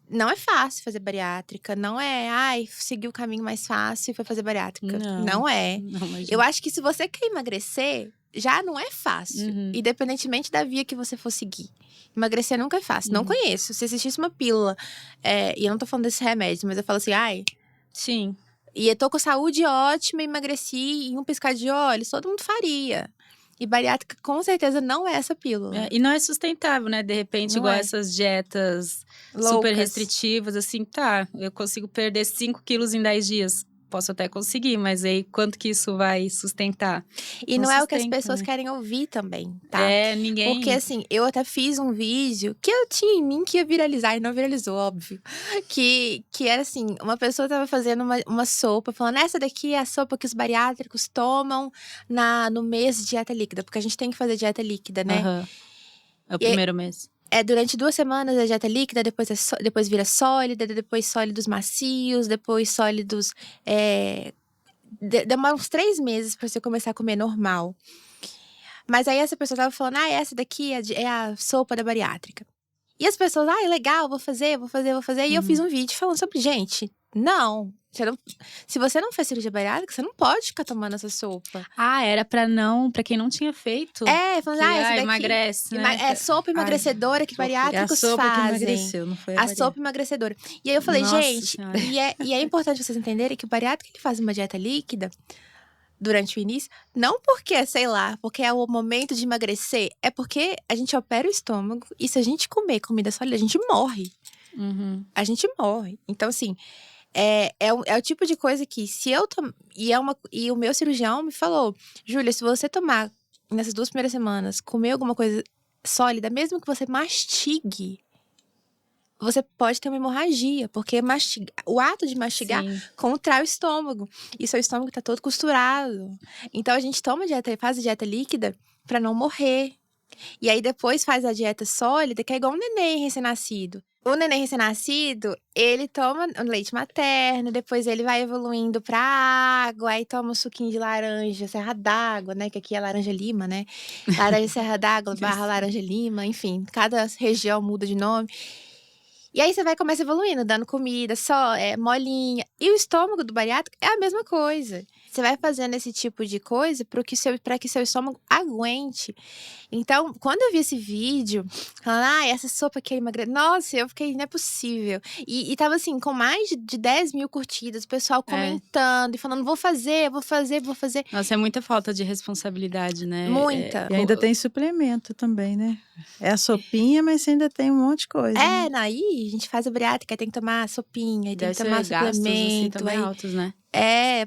não é fácil fazer bariátrica. Não é, seguir o caminho mais fácil e foi fazer bariátrica. Não é. Não, Eu acho que se você quer emagrecer, já não é fácil. Independentemente da via que você for seguir. Emagrecer nunca é fácil. Não conheço. Se existisse uma pílula, e eu não tô falando desse remédio, mas eu falo assim, sim. E eu tô com saúde ótima, emagreci em um piscar de olhos, todo mundo faria. E bariátrica, com certeza, não é essa pílula. E não é sustentável, né? De repente, Não igual é. essas dietas Loucas. super restritivas, assim, eu consigo perder 5 quilos em 10 dias. Posso até conseguir, mas aí quanto que isso vai sustentar? E não é o que as pessoas né? querem ouvir também, tá? Ninguém… Porque assim, eu até fiz um vídeo que eu tinha em mim que ia viralizar e não viralizou, óbvio. Que era assim, uma pessoa tava fazendo uma sopa, falando, essa daqui é a sopa que os bariátricos tomam no mês de dieta líquida. Porque a gente tem que fazer dieta líquida, né? Uhum. É o primeiro mês. Durante 2 semanas a dieta líquida, depois vira sólida, depois sólidos macios, depois sólidos… demora uns 3 meses pra você começar a comer normal. Mas aí essa pessoa tava falando, essa daqui é a sopa da bariátrica. E as pessoas, legal, vou fazer. E eu fiz um vídeo falando sobre, gente, não. Se você não fez cirurgia bariátrica, você não pode ficar tomando essa sopa. Era pra quem não tinha feito. Falando, que, essa daqui emagrece, né? É sopa emagrecedora que bariátricos fazem. É a sopa que emagreceu, não foi a sopa emagrecedora. E aí eu falei, Nossa gente, Senhora. e é importante vocês entenderem que o bariátrico, ele faz uma dieta líquida durante o início, não porque, sei lá, porque é o momento de emagrecer, é porque a gente opera o estômago e se a gente comer comida sólida, a gente morre. Uhum. A gente morre. Então, assim, é o tipo de coisa que se eu e o meu cirurgião me falou, Júlia, se você tomar nessas 2 primeiras semanas, comer alguma coisa sólida, mesmo que você mastigue, você pode ter uma hemorragia, porque o ato de mastigar contrai o estômago. E seu estômago tá todo costurado. Então a gente faz a dieta líquida pra não morrer. E aí depois faz a dieta sólida, que é igual um neném recém-nascido. O neném recém-nascido, ele toma leite materno, depois ele vai evoluindo pra água, aí toma um suquinho de laranja, serra d'água, né? Que aqui é laranja-lima, né? Laranja serra d'água, barra laranja-lima, enfim. Cada região muda de nome. E aí você vai começar evoluindo, dando comida, molinha. E o estômago do bariátrico é a mesma coisa. Você vai fazendo esse tipo de coisa para que seu estômago aguente. Então, quando eu vi esse vídeo, falando, essa sopa aqui é emagrece. Nossa, eu fiquei, não é possível. E tava assim, com mais de 10 mil curtidas, o pessoal comentando e falando, vou fazer. Nossa, é muita falta de responsabilidade, né? Muita. E ainda tem suplemento também, né? É a sopinha, mas ainda tem um monte de coisa. Né? Aí a gente faz a bariátrica, aí tem que tomar sopinha, aí tem que tomar suplemento. Gastos, assim, altos, né?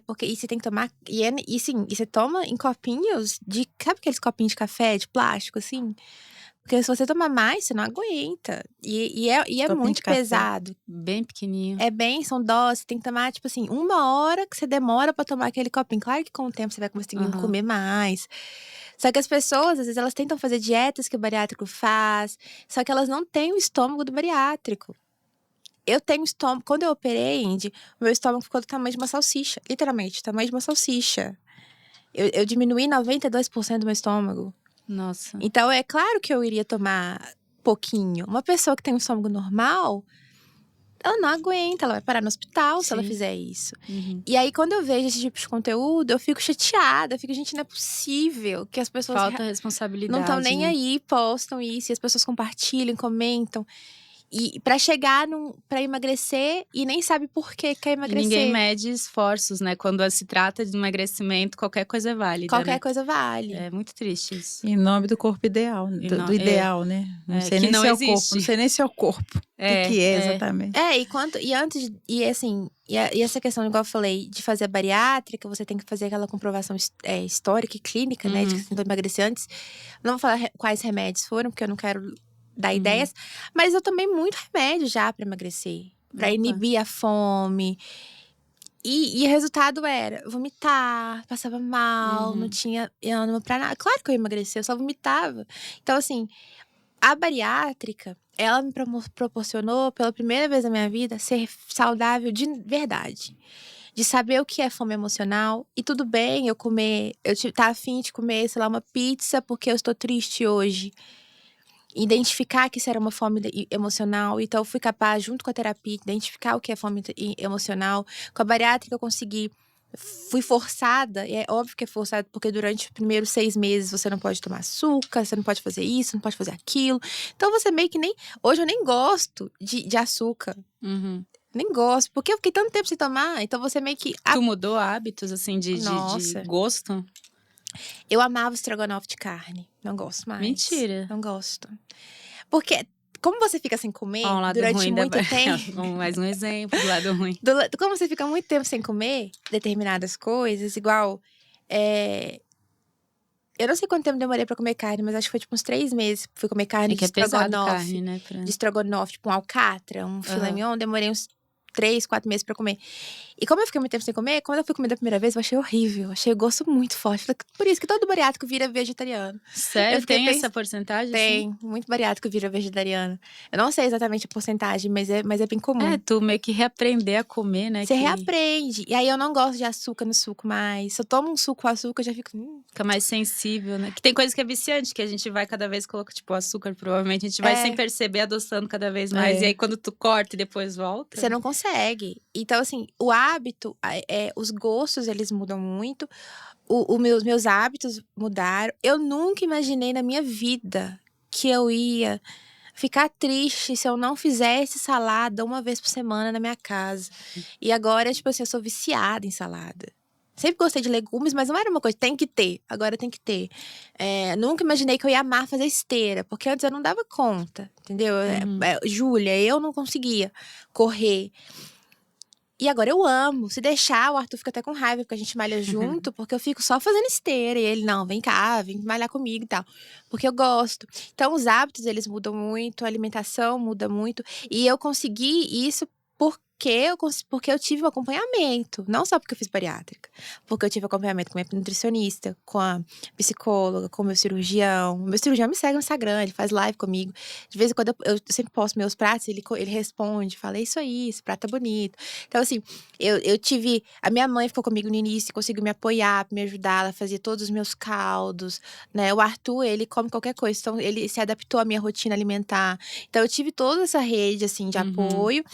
Porque você tem que tomar. E você toma em copinhos de. Sabe aqueles copinhos de café, de plástico, assim? Porque se você tomar mais, você não aguenta. E é muito pesado. Bem pequenininho. São doses. Você tem que tomar, tipo assim, 1 hora que você demora pra tomar aquele copinho. Claro que com o tempo você vai conseguindo comer mais. Só que as pessoas, às vezes, elas tentam fazer dietas que o bariátrico faz. Só que elas não têm o estômago do bariátrico. Eu tenho estômago. Quando eu operei, Indy, o meu estômago ficou do tamanho de uma salsicha. Literalmente, tamanho de uma salsicha. Eu diminuí 92% do meu estômago. Nossa. Então, é claro que eu iria tomar pouquinho. Uma pessoa que tem um estômago normal, ela não aguenta, ela vai parar no hospital se ela fizer isso. E aí, quando eu vejo esse tipo de conteúdo, eu fico chateada. Eu fico, gente, não é possível que as pessoas… Falta responsabilidade. Não estão nem aí, postam isso. E as pessoas compartilham, comentam. E pra chegar pra emagrecer e nem sabe por que quer E emagrecer. ninguém mede esforços, né? Quando se trata de emagrecimento, qualquer coisa é válida, Qualquer né? coisa vale. É muito triste isso. Em nome do corpo ideal, do ideal, né? Não sei que nem não se é o existe. corpo, não sei nem se é o corpo. O que é exatamente? E assim, e essa questão, igual eu falei, de fazer a bariátrica, você tem que fazer aquela comprovação histórica e clínica, né? De que você tentou emagrecer antes. Não vou falar quais remédios foram, porque eu não quero dar ideias. Mas eu tomei muito remédio já pra emagrecer. Pra inibir a fome. E o resultado era vomitar, passava mal, não tinha ânimo pra nada. Claro que eu emagreci, eu só vomitava. Então, assim, a bariátrica, ela me proporcionou, pela primeira vez na minha vida, ser saudável de verdade. De saber o que é fome emocional. E tudo bem eu comer, tá afim de comer, sei lá, uma pizza porque eu estou triste hoje. Identificar que isso era uma fome emocional. Então, eu fui capaz, junto com a terapia, identificar o que é fome emocional. Com a bariátrica, eu consegui. Fui forçada, e é óbvio que é forçada, porque durante os primeiros 6 meses você não pode tomar açúcar, você não pode fazer isso, não pode fazer aquilo. Então, você meio que nem. Hoje eu nem gosto de açúcar. Nem gosto, porque eu fiquei tanto tempo sem tomar. Então, você meio que. Tu mudou hábitos, assim, de gosto? Eu amava estrogonofe de carne. Não gosto mais. Mentira. Não gosto. Porque, como você fica sem comer durante muito tempo… Mais um exemplo do lado ruim. Como você fica muito tempo sem comer determinadas coisas, igual… Eu não sei quanto tempo demorei pra comer carne, mas acho que foi tipo uns 3 meses. Fui comer carne de estrogonofe. Carne, né? De estrogonofe, tipo um alcatra, um filé mignon. Demorei uns 3, 4 meses pra comer. E como eu fiquei muito tempo sem comer, quando eu fui comer da primeira vez, eu achei horrível. Achei o gosto muito forte. Por isso que todo bariátrico vira vegetariano. Sério? Tem essa porcentagem? Tem. Assim? Muito bariátrico vira vegetariano. Eu não sei exatamente a porcentagem, mas é bem comum. Tu meio que reaprender a comer, né? Você reaprende. E aí, eu não gosto de açúcar no suco mais. Se eu tomo um suco com açúcar, eu já fico… Fica mais sensível, né? Que tem coisa que é viciante, que a gente vai cada vez colocar, tipo, açúcar, provavelmente. A gente vai sem perceber adoçando cada vez mais. E aí, quando tu corta e depois volta… Você não consegue. Então, assim, o hábito, os gostos, eles mudam muito. Meus hábitos mudaram. Eu nunca imaginei na minha vida que eu ia ficar triste se eu não fizesse salada uma vez por semana na minha casa. E agora, tipo assim, eu sou viciada em salada. Sempre gostei de legumes, mas não era uma coisa, tem que ter. Agora tem que ter. Nunca imaginei que eu ia amar fazer esteira, porque antes eu não dava conta, entendeu? Júlia, eu não conseguia correr. E agora eu amo. Se deixar, o Arthur fica até com raiva, porque a gente malha junto, porque eu fico só fazendo esteira. E ele, não, vem cá, vem malhar comigo e tal. Porque eu gosto. Então, os hábitos, eles mudam muito, a alimentação muda muito. E eu consegui isso porque eu tive um acompanhamento. Não só porque eu fiz bariátrica. Porque eu tive acompanhamento com a minha nutricionista, com a psicóloga, com o meu cirurgião. O meu cirurgião me segue no Instagram, ele faz live comigo. De vez em quando eu sempre posto meus pratos, ele responde, fala, é isso aí, esse prato é bonito. Então, assim, eu tive… A minha mãe ficou comigo no início, conseguiu me apoiar, me ajudar. Ela fazia todos os meus caldos, né? O Arthur, ele come qualquer coisa. Então, ele se adaptou à minha rotina alimentar. Então, eu tive toda essa rede, assim, de apoio.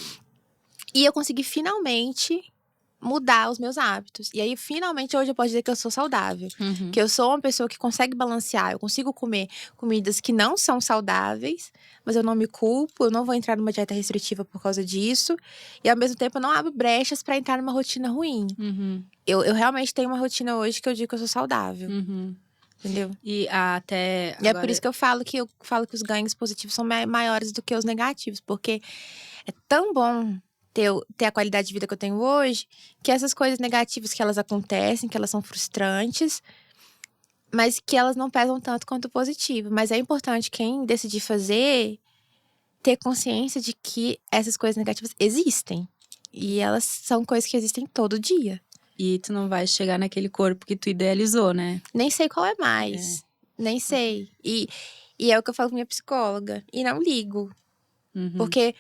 E eu consegui finalmente mudar os meus hábitos. E aí, finalmente, hoje eu posso dizer que eu sou saudável. Que eu sou uma pessoa que consegue balancear. Eu consigo comer comidas que não são saudáveis, mas eu não me culpo. Eu não vou entrar numa dieta restritiva por causa disso. E, ao mesmo tempo, eu não abro brechas pra entrar numa rotina ruim. Eu realmente tenho uma rotina hoje que eu digo que eu sou saudável. Entendeu? E até… E é por isso que eu falo que os ganhos positivos são maiores do que os negativos. Porque é tão bom ter a qualidade de vida que eu tenho hoje, que essas coisas negativas que elas acontecem, que elas são frustrantes, mas que elas não pesam tanto quanto o positivo. Mas é importante quem decidir fazer, ter consciência de que essas coisas negativas existem. E elas são coisas que existem todo dia. E tu não vai chegar naquele corpo que tu idealizou, né? Nem sei qual é mais. Nem sei. E é o que eu falo com minha psicóloga. E não ligo. Porque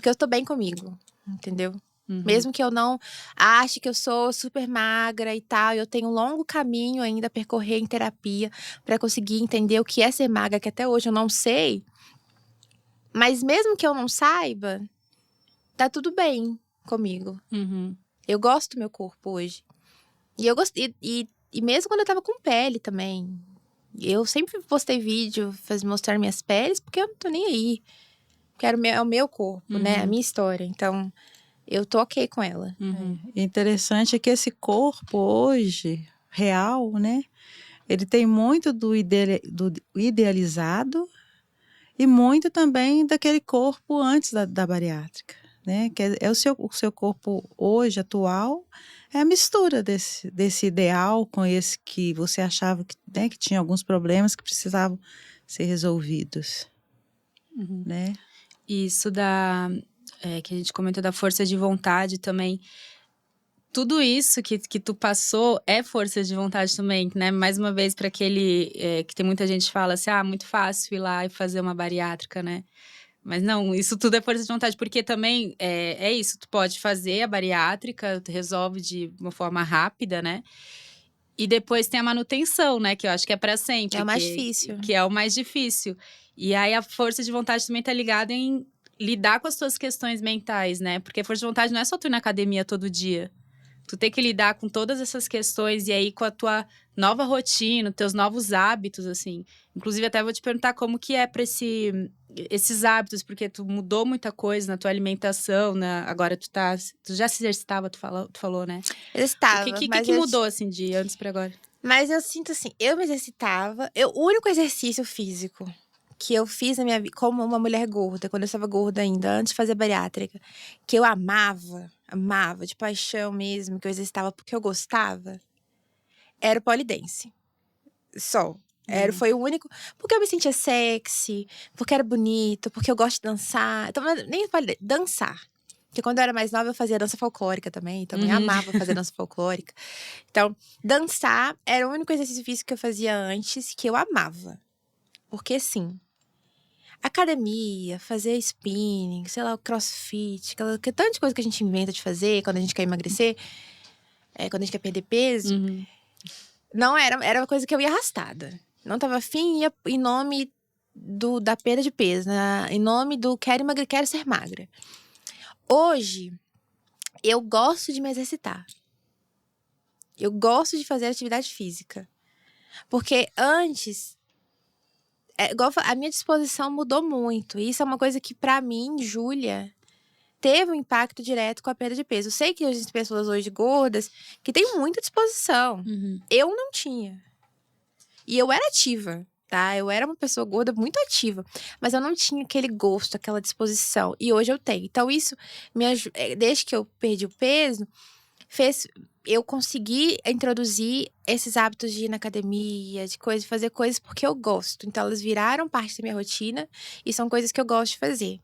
eu tô bem comigo. Entendeu? Mesmo que eu não ache que eu sou super magra e tal, eu tenho um longo caminho ainda a percorrer em terapia pra conseguir entender o que é ser magra, que até hoje eu não sei. Mas mesmo que eu não saiba, tá tudo bem comigo. Eu gosto do meu corpo hoje. E eu gostei. E mesmo quando eu tava com pele também. Eu sempre postei vídeo, mostrar minhas peles, porque eu não tô nem aí. porque é o meu corpo, né? A minha história. Então, eu tô ok com ela. Interessante é que esse corpo hoje, real, né? Ele tem muito do idealizado e muito também daquele corpo antes da bariátrica, né? Que é o seu corpo hoje, atual, é a mistura desse ideal com esse que você achava que, né, que tinha alguns problemas que precisavam ser resolvidos, né? Isso que a gente comentou da força de vontade também. Tudo isso que tu passou é força de vontade também, né? Mais uma vez, para aquele que tem muita gente que fala assim, muito fácil ir lá e fazer uma bariátrica, né? Mas não, isso tudo é força de vontade, porque também é isso, tu pode fazer a bariátrica, tu resolve de uma forma rápida, né? E depois tem a manutenção, né? Que eu acho que é para sempre. É o mais difícil. Que é o mais difícil. E aí a força de vontade também tá ligada em lidar com as tuas questões mentais, né? Porque a força de vontade não é só tu ir na academia todo dia. Tu tem que lidar com todas essas questões e aí com a tua nova rotina, teus novos hábitos, assim. Inclusive, até vou te perguntar como que é para esses hábitos, porque tu mudou muita coisa na tua alimentação, né? Agora tu já se exercitava, tu falou, né? Exercitava. O que mudou, assim, de antes pra agora? Mas eu sinto assim, eu me exercitava. O único exercício físico que eu fiz na minha vida, como uma mulher gorda, quando eu estava gorda ainda, antes de fazer bariátrica, que eu amava de paixão mesmo, que eu exercitava porque eu gostava, era o pole dance. Só. Foi o único. Porque eu me sentia sexy, porque era bonito, porque eu gosto de dançar. Então, nem pole dance, dançar. Porque quando eu era mais nova, eu fazia dança folclórica também. Também amava fazer dança folclórica. Então, dançar era o único exercício físico que eu fazia antes, que eu amava. Porque, sim, academia, fazer spinning, sei lá, crossfit, que tanta de coisa que a gente inventa de fazer quando a gente quer emagrecer, quando a gente quer perder peso, não era uma coisa que eu ia arrastada. Não tava afim, ia em nome da perda de peso, né? Em nome do quero ser magra. Hoje, eu gosto de me exercitar. Eu gosto de fazer atividade física. Porque antes, igual a minha disposição mudou muito. E isso é uma coisa que, pra mim, Júlia, teve um impacto direto com a perda de peso. Eu sei que existem pessoas hoje gordas que têm muita disposição. Eu não tinha. E eu era ativa, tá? Eu era uma pessoa gorda muito ativa. Mas eu não tinha aquele gosto, aquela disposição. E hoje eu tenho. Então, isso me ajuda. Desde que eu perdi o peso, eu consegui introduzir esses hábitos de ir na academia, de fazer coisas porque eu gosto. Então, elas viraram parte da minha rotina e são coisas que eu gosto de fazer.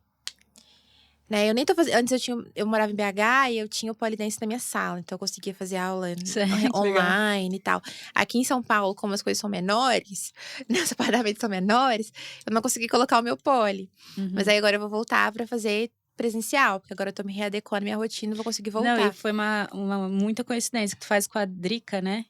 Né? Eu nem tô fazendo. Antes eu morava em BH e eu tinha o pole dance na minha sala. Então eu conseguia fazer aula online e tal. Aqui em São Paulo, como as coisas são menores, meus apartamentos são menores, eu não consegui colocar o meu pole. Mas aí agora eu vou voltar pra fazer presencial, porque agora eu tô me readequando à minha rotina e vou conseguir voltar. Não, e foi uma muita coincidência que tu faz com a Drica, né?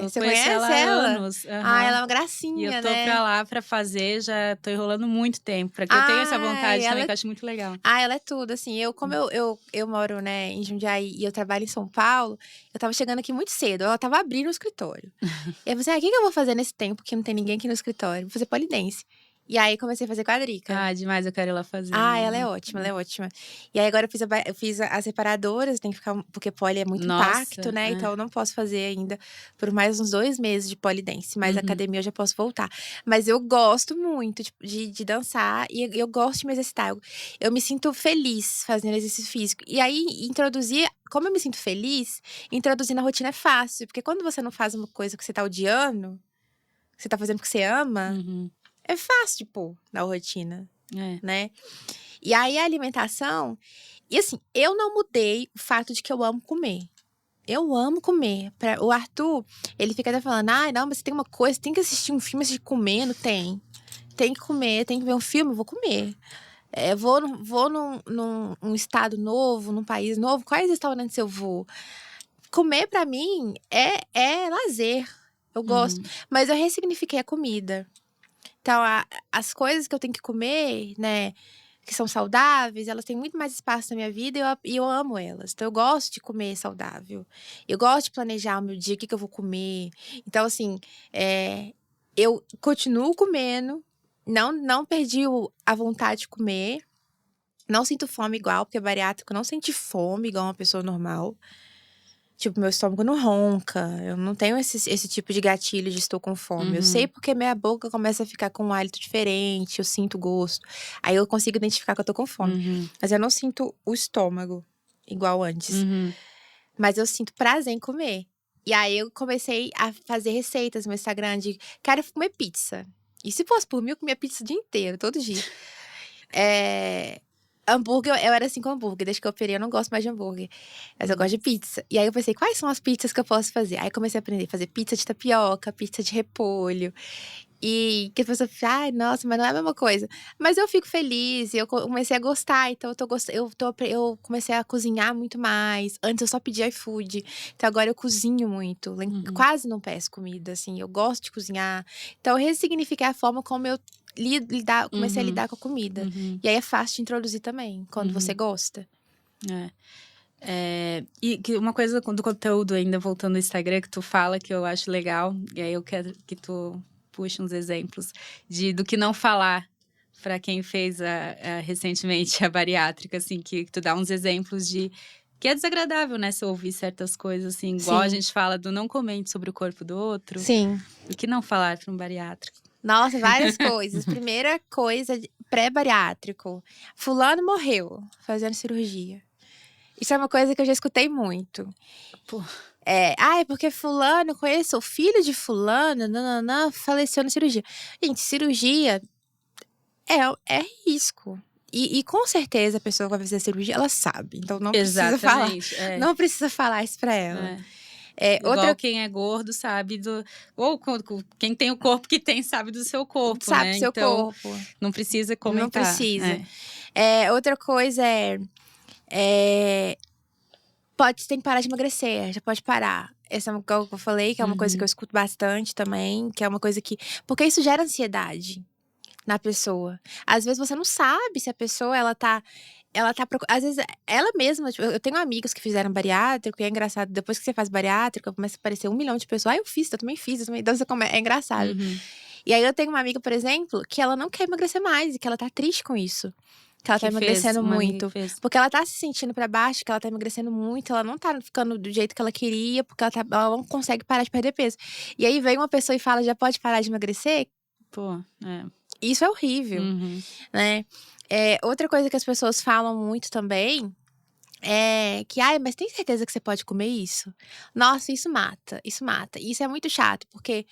Você conhece ela? Há anos. Ela é uma gracinha, e eu tô né? pra lá pra fazer, já tô enrolando muito tempo. Porque eu tenho essa vontade também, que eu acho muito legal. Ela é tudo, assim. Como eu moro, né, em Jundiaí e eu trabalho em São Paulo, eu tava chegando aqui muito cedo. Ela tava abrindo o escritório. E eu falei assim, o que eu vou fazer nesse tempo que não tem ninguém aqui no escritório? Vou fazer pole dance. E aí, comecei a fazer com a Drica. Demais, eu quero ir lá fazer. Ela é ótima, ela é ótima. E aí, agora eu fiz as separadoras, tem que ficar… Porque pole é muito impacto, né? Então, eu não posso fazer ainda por mais uns 2 meses de pole dance. Mas a academia eu já posso voltar. Mas eu gosto muito de dançar e eu gosto de me exercitar. Eu me sinto feliz fazendo exercício físico. E aí, como eu me sinto feliz, introduzir na rotina é fácil. Porque quando você não faz uma coisa que você tá odiando, que você tá fazendo porque você ama… É fácil de pôr na rotina, né? E aí, a alimentação… E assim, eu não mudei o fato de que eu amo comer. Eu amo comer. O Arthur, ele fica até falando… não, mas você tem uma coisa, tem que assistir um filme, assistir comendo. Tem que comer, tem que ver um filme, eu vou comer. Vou num estado novo, num país novo, quais restaurantes eu vou? Comer, pra mim, é lazer. Eu gosto. Mas eu ressignifiquei a comida. Então, as coisas que eu tenho que comer, né, que são saudáveis, elas têm muito mais espaço na minha vida e eu amo elas. Então, eu gosto de comer saudável. Eu gosto de planejar o meu dia, o que eu vou comer. Então, assim, eu continuo comendo, não perdi a vontade de comer, Não sinto fome igual, porque bariátrico não sente fome igual uma pessoa normal. Tipo, meu estômago não ronca. Eu não tenho esse tipo de gatilho de estou com fome. Eu sei porque minha boca começa a ficar com um hálito diferente, eu sinto gosto. Aí eu consigo identificar que eu tô com fome. Mas eu não sinto o estômago igual antes. Mas eu sinto prazer em comer. E aí eu comecei a fazer receitas no meu Instagram de quero comer pizza. E se fosse por mim, eu comia pizza o dia inteiro, todo dia. Hambúrguer, eu era assim com hambúrguer. Desde que eu operei, eu não gosto mais de hambúrguer. Mas eu gosto de pizza. E aí eu pensei, quais são as pizzas que eu posso fazer? Aí comecei a aprender a fazer pizza de tapioca, pizza de repolho. E que a pessoa fica, ai, nossa, mas não é a mesma coisa. Mas eu fico feliz e eu comecei a gostar. Então eu comecei a cozinhar muito mais. Antes eu só pedia iFood. Então agora eu cozinho muito. Quase não peço comida, assim. Eu gosto de cozinhar. Então eu ressignifiquei a forma como eu comecei a lidar com a comida. E aí é fácil de introduzir também, quando você gosta. E uma coisa do conteúdo, ainda voltando ao Instagram, que tu fala que eu acho legal, e aí eu quero que tu puxe uns exemplos do que não falar para quem fez recentemente a bariátrica, assim, que tu dá uns exemplos de que é desagradável, né, se ouvir certas coisas, assim, igual a gente fala do não comente sobre o corpo do outro. Sim. Do que não falar para um bariátrico. Nossa, várias coisas. Primeira coisa, pré-bariátrico. Fulano morreu fazendo cirurgia. Isso é uma coisa que eu já escutei muito. Pô. Porque fulano, conheço o filho de fulano, faleceu na cirurgia. Gente, cirurgia é risco. E com certeza a pessoa que vai fazer a cirurgia, ela sabe. Então não precisa falar. Não precisa falar isso pra ela. Igual quem é gordo sabe ou quem tem o corpo que tem sabe do seu corpo, sabe né? Do seu então, corpo. Não precisa comentar. Não precisa. Outra coisa tem que parar de emagrecer, já pode parar. Essa é uma coisa que eu falei, que é uma coisa que eu escuto bastante também, que é uma coisa que… Porque isso gera ansiedade na pessoa. Às vezes você não sabe se a pessoa, às vezes, ela mesma… Tipo, eu tenho amigas que fizeram bariátrico, e é engraçado, depois que você faz bariátrico, começa a aparecer 1 milhão de pessoas. Eu também fiz. Então é engraçado. E aí eu tenho uma amiga, por exemplo, que ela não quer emagrecer mais, e que ela tá triste com isso. Que ela tá emagrecendo muito. Porque ela tá se sentindo pra baixo, que ela tá emagrecendo muito. Ela não tá ficando do jeito que ela queria, porque ela não consegue parar de perder peso. E aí vem uma pessoa e fala, já pode parar de emagrecer? Isso é horrível, né? Outra coisa que as pessoas falam muito também é que, mas tem certeza que você pode comer isso? Nossa, isso mata. Isso é muito chato, porque…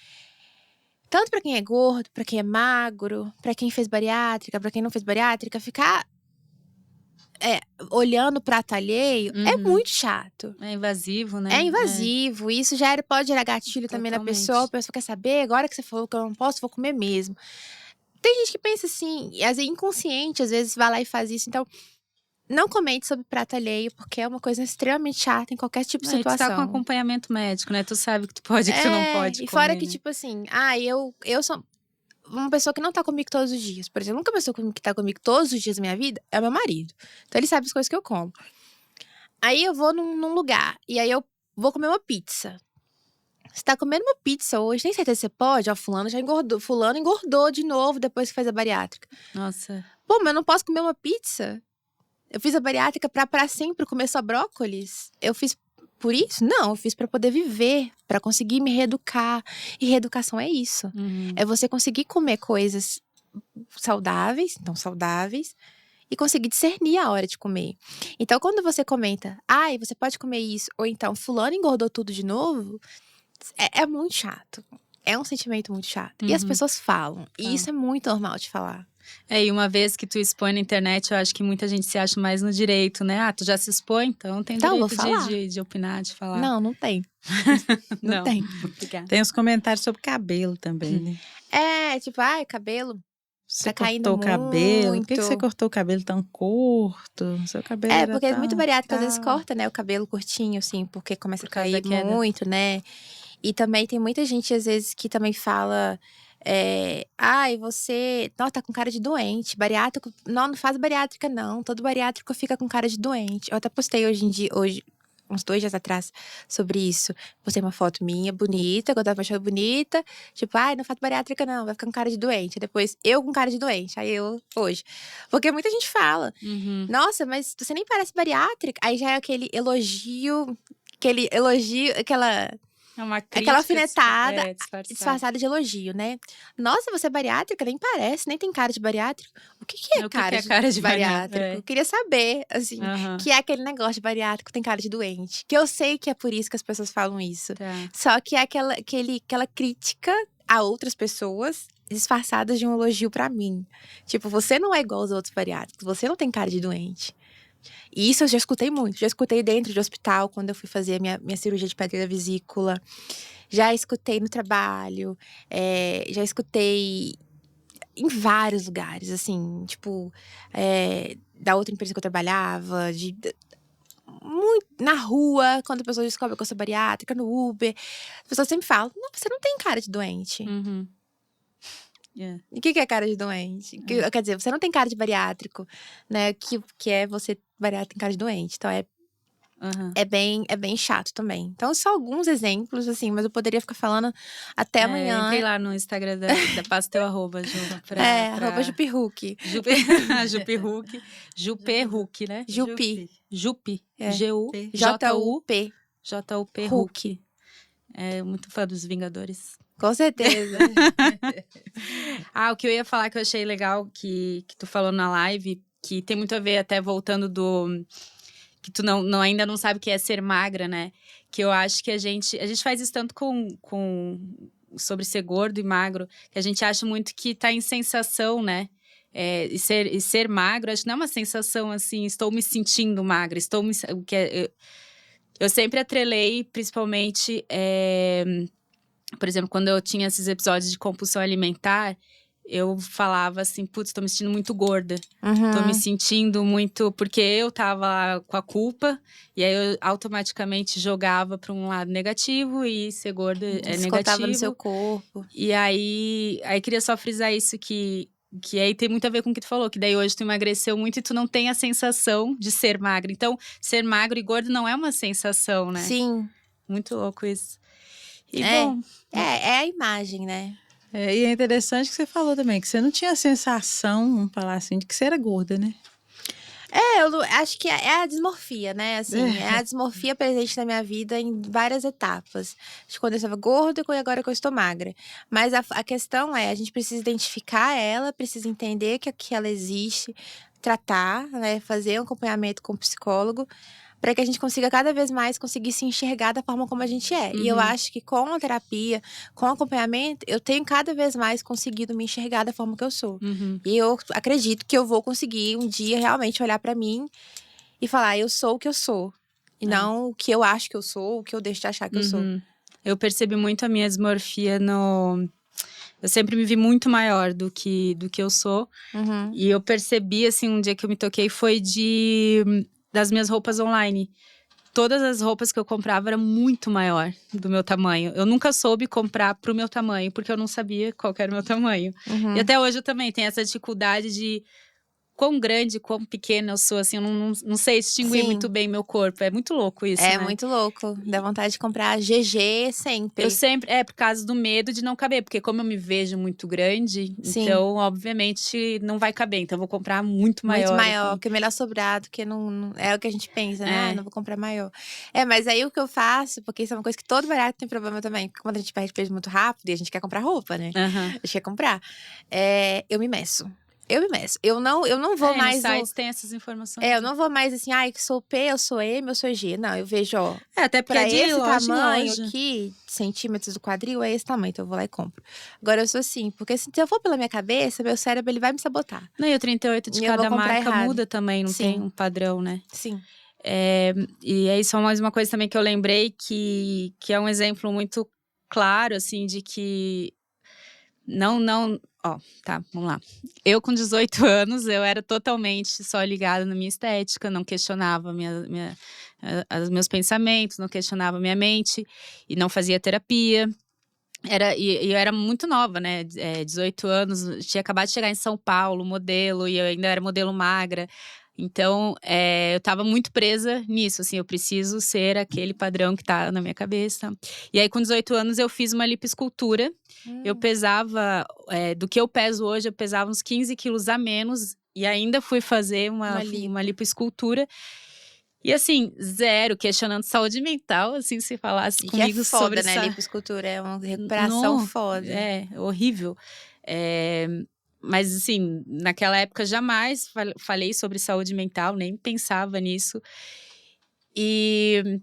Tanto pra quem é gordo, pra quem é magro, pra quem fez bariátrica, pra quem não fez bariátrica, ficar olhando o prato alheio é muito chato. É invasivo, né? É invasivo. Isso pode gerar gatilho também na pessoa. A pessoa quer saber, agora que você falou que eu não posso, vou comer mesmo. Tem gente que pensa assim, às vezes inconsciente, às vezes vai lá e faz isso. Então, não comente sobre prato alheio, porque é uma coisa extremamente chata em qualquer tipo de situação. Tu tá com acompanhamento médico, né? Tu sabe que tu pode e que tu não pode. E fora que, tipo assim, eu sou uma pessoa que não tá comigo todos os dias. Por exemplo, a única pessoa que tá comigo todos os dias da minha vida é o meu marido. Então ele sabe as coisas que eu como. Aí eu vou num lugar, e aí eu vou comer uma pizza. Você tá comendo uma pizza hoje, tem certeza que você pode? Fulano já engordou. Fulano engordou de novo depois que fez a bariátrica. Nossa. Pô, mas eu não posso comer uma pizza? Eu fiz a bariátrica pra sempre comer só brócolis? Eu fiz por isso? Não, eu fiz pra poder viver, pra conseguir me reeducar. E reeducação é isso. É você conseguir comer coisas saudáveis, e conseguir discernir a hora de comer. Então, quando você comenta, você pode comer isso, ou então, fulano engordou tudo de novo, é muito chato. É um sentimento muito chato. E as pessoas falam. E isso é muito normal de falar. E uma vez que tu expõe na internet, eu acho que muita gente se acha mais no direito, né? Tu já se expõe, então tem direito de opinar, de falar. Não tem. Não tem. Tem os comentários sobre cabelo também, né? Tipo, cabelo. Você cortou o cabelo? Por que você cortou o cabelo tão curto? Seu cabelo porque muito bariátrico às vezes corta, né? O cabelo curtinho, assim, porque começa a cair muito, né? E também tem muita gente, às vezes, que também fala… você… Nossa, tá com cara de doente. Bariátrico… Não faz bariátrica, não. Todo bariátrico fica com cara de doente. Eu até postei hoje uns 2 dias atrás sobre isso. Postei uma foto minha, bonita, que eu tava me achando bonita. Tipo, ai, não faço bariátrica não, vai ficar com cara de doente. Depois, eu com cara de doente. Aí eu, hoje. Porque muita gente fala, nossa, mas você nem parece bariátrica. Aí já é aquele elogio, aquela É uma aquela crítica alfinetada disfarçada. disfarçada de elogio, né? Nossa, você é bariátrica? Nem parece, nem tem cara de bariátrico. O que é O que cara, que é cara de bariátrico? bariátrico? Eu queria saber, assim, Aham. que é aquele negócio de bariátrico tem cara de doente. Que eu sei que é por isso que as pessoas falam isso. Tá. Só que é aquela crítica a outras pessoas disfarçadas de um elogio pra mim. Tipo, você não é igual aos outros bariátricos, você não tem cara de doente. E isso eu já escutei muito. Já escutei dentro de hospital, quando eu fui fazer a minha cirurgia de pedra da vesícula. Já escutei no trabalho. Já escutei em vários lugares, assim. Tipo, da outra empresa que eu trabalhava. Muito, na rua, quando a pessoa descobre que eu sou bariátrica, no Uber. As pessoas sempre falam, não, você não tem cara de doente. Uhum. Yeah. E o que é cara de doente? Quer dizer, você não tem cara de bariátrico, né? Que é você bariátrico tem cara de doente. Então, Aham. é bem chato também. Então, só alguns exemplos, assim, mas eu poderia ficar falando até amanhã. Entrei lá no Instagram da passa teu arroba, Ju. Arroba Jupihuc. Jupihuc. Juperhuc, né? Jupi. Jupi. É. G-U-J-U. J-U-P. J-U-P. Huc. Huc. É muito fã dos Vingadores. Com certeza. O que eu ia falar que eu achei legal que tu falou na live, que tem muito a ver até voltando do... Que tu ainda não sabe o que é ser magra, né? Que eu acho que a gente faz isso tanto sobre ser gordo e magro, que a gente acha muito que tá em sensação, né? E ser magro, acho que não é uma sensação assim, estou me sentindo magra, eu sempre atrelei, principalmente, por exemplo, quando eu tinha esses episódios de compulsão alimentar, eu falava assim, putz, tô me sentindo muito gorda. Tô me sentindo muito... Porque eu tava lá com a culpa, e aí eu automaticamente jogava para um lado negativo, e ser gorda é Descontava negativo. no seu corpo. E aí queria só frisar isso, que aí tem muito a ver com o que tu falou, que daí hoje tu emagreceu muito e tu não tem a sensação de ser magra. Então, ser magro e gordo não é uma sensação, né? Sim. Muito louco isso. E bom... É a imagem, né? E é interessante que você falou também, que você não tinha a sensação, vamos falar assim, de que você era gorda, né? Eu acho que é a dismorfia, né? Assim, é a dismorfia presente na minha vida em várias etapas. De quando eu estava gorda e agora que eu estou magra. Mas a questão é, a gente precisa identificar ela, precisa entender que ela existe, tratar, né? Fazer um acompanhamento com o psicólogo, para que a gente consiga cada vez mais conseguir se enxergar da forma como a gente é. E eu acho que com a terapia, com o acompanhamento, eu tenho cada vez mais conseguido me enxergar da forma que eu sou. E eu acredito que eu vou conseguir um dia realmente olhar para mim e falar, eu sou o que eu sou. E não o que eu acho que eu sou, o que eu deixo de achar que eu sou. Eu percebi muito a minha dismorfia Eu sempre me vi muito maior do que eu sou. E eu percebi, assim, um dia que eu me toquei foi das minhas roupas online. Todas as roupas que eu comprava eram muito maior do meu tamanho. Eu nunca soube comprar pro meu tamanho, porque eu não sabia qual era o meu tamanho. E até hoje eu também tenho essa dificuldade de quão grande, quão pequena eu sou, assim, eu não sei distinguir muito bem meu corpo. É muito louco isso, né? É muito louco. Dá vontade de comprar GG sempre. Eu sempre, por causa do medo de não caber, porque como eu me vejo muito grande, então, obviamente, não vai caber. Então, eu vou comprar muito maior. Muito maior, assim. porque é melhor sobrar do que não é o que a gente pensa, né? Não vou comprar maior. Mas aí o que eu faço, porque isso é uma coisa que todo barato tem problema também. Quando a gente perde peso muito rápido e a gente quer comprar roupa, né? A gente quer comprar. Eu me meço. Eu não vou mais. Nos sites tem essas informações. Eu não vou mais assim, que sou P, eu sou M, eu sou G. Não, eu vejo, ó. Até porque pra de esse loja tamanho em loja. aqui, centímetros do quadril, é esse tamanho. Então eu vou lá e compro. Agora eu sou assim, porque se eu for pela minha cabeça, meu cérebro ele vai me sabotar. Não, e o 38 de E eu vou cada comprar marca errado. muda também, não tem um padrão, né? Sim. E aí, só mais uma coisa também que eu lembrei, que é um exemplo muito claro, assim, de que tá, vamos lá. Eu, com 18 anos, eu era totalmente só ligada na minha estética, não questionava os meus pensamentos, não questionava minha mente, e não fazia terapia. E eu era muito nova, né? 18 anos, tinha acabado de chegar em São Paulo, modelo, e eu ainda era modelo magra. Então, eu tava muito presa nisso, assim, eu preciso ser aquele padrão que tá na minha cabeça. E aí, com 18 anos, eu fiz uma lipoescultura. Eu pesava, do que eu peso hoje, eu pesava uns 15 quilos a menos. E ainda fui fazer uma lipoescultura. E assim, zero questionando saúde mental, assim, se falasse E comigo que é foda, sobre né? Lipoescultura é uma recuperação foda. É, horrível. Mas assim, naquela época jamais falei sobre saúde mental, nem pensava nisso. E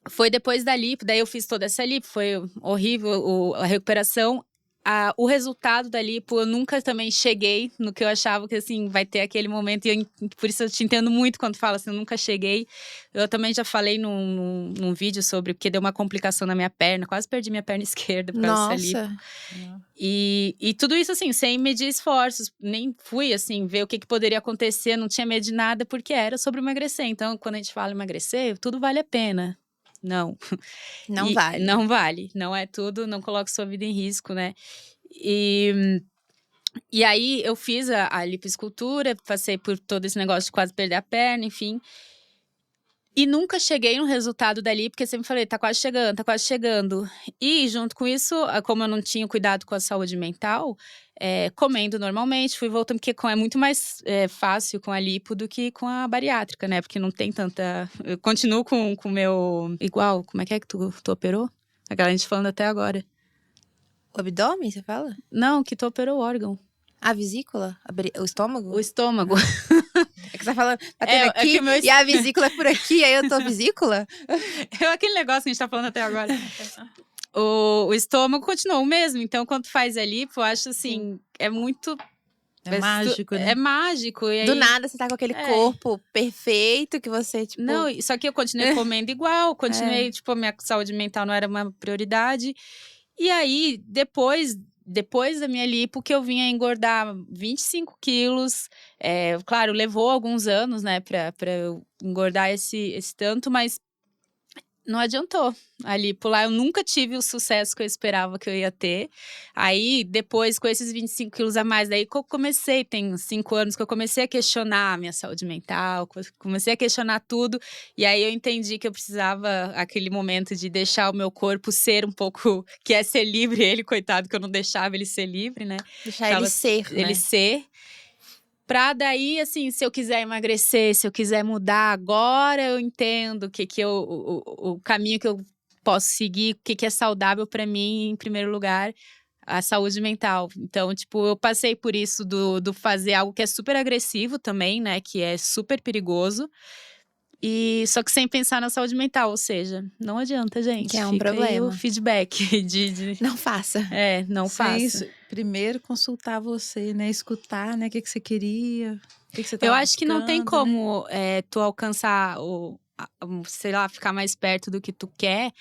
foi depois da lipo, daí eu fiz toda essa lipo, foi horrível a recuperação. O resultado da lipo, eu nunca também cheguei no que eu achava que, assim, vai ter aquele momento. E por isso eu te entendo muito quando fala assim, eu nunca cheguei. Eu também já falei num vídeo sobre, porque deu uma complicação na minha perna. Quase perdi minha perna esquerda por causa dessa lipo. Nossa! E tudo isso, assim, sem medir esforços. Nem fui, assim, ver o que poderia acontecer. Não tinha medo de nada, porque era sobre emagrecer. Então, quando a gente fala emagrecer, tudo vale a pena. Não. Não vale. Não vale. Não é tudo, não coloque sua vida em risco, né? E aí, eu fiz a lipoescultura, passei por todo esse negócio de quase perder a perna, enfim. E nunca cheguei no resultado dali, porque sempre falei, tá quase chegando, tá quase chegando. E junto com isso, como eu não tinha cuidado com a saúde mental, comendo normalmente, fui voltando, porque é muito mais fácil com a lipo do que com a bariátrica, né? Porque não tem tanta... Eu continuo com o meu... Igual, como é que tu operou? Aquela gente falando até agora. O abdômen, você fala? Não, que tu operou o órgão. A vesícula? O estômago? O estômago. É que você tá falando, batendo aqui, que e a vesícula é por aqui, aí eu tô vesícula? Aquele negócio que a gente tá falando até agora. O estômago continuou o mesmo. Então, quando faz a lipo, eu acho assim, é muito... É mágico, né? É mágico. E aí... Do nada, você tá com aquele corpo perfeito que você, tipo... Não, só que eu continuei comendo igual. Continuei, tipo, a minha saúde mental não era uma prioridade. E aí, depois da minha lipo, que eu vim a engordar 25 quilos. Claro, levou alguns anos, né, pra eu engordar esse tanto, mas não adiantou. A lipo lá, eu nunca tive o sucesso que eu esperava que eu ia ter. Aí, depois, com esses 25 quilos a mais, daí que eu comecei, tem 5 anos que eu comecei a questionar a minha saúde mental, comecei a questionar tudo. E aí, eu entendi que eu precisava, aquele momento de deixar o meu corpo ser um pouco, que é ser livre. Ele, coitado, que eu não deixava ele ser livre, né? Deixar ele ser, né? Ele ser. Pra daí, assim, se eu quiser emagrecer, se eu quiser mudar agora, eu entendo o caminho que eu posso seguir, o que é saudável pra mim, em primeiro lugar, a saúde mental. Então, tipo, eu passei por isso do fazer algo que é super agressivo também, né, que é super perigoso. E só que sem pensar na saúde mental, ou seja, não adianta, gente. Que é um Fica problema. aí o feedback Não faça. não faça. Isso. Primeiro consultar você, né? Escutar, né? O que você queria, o que você tava Eu acho que não tem buscando, como tu alcançar, sei lá, ficar mais perto do que tu quer,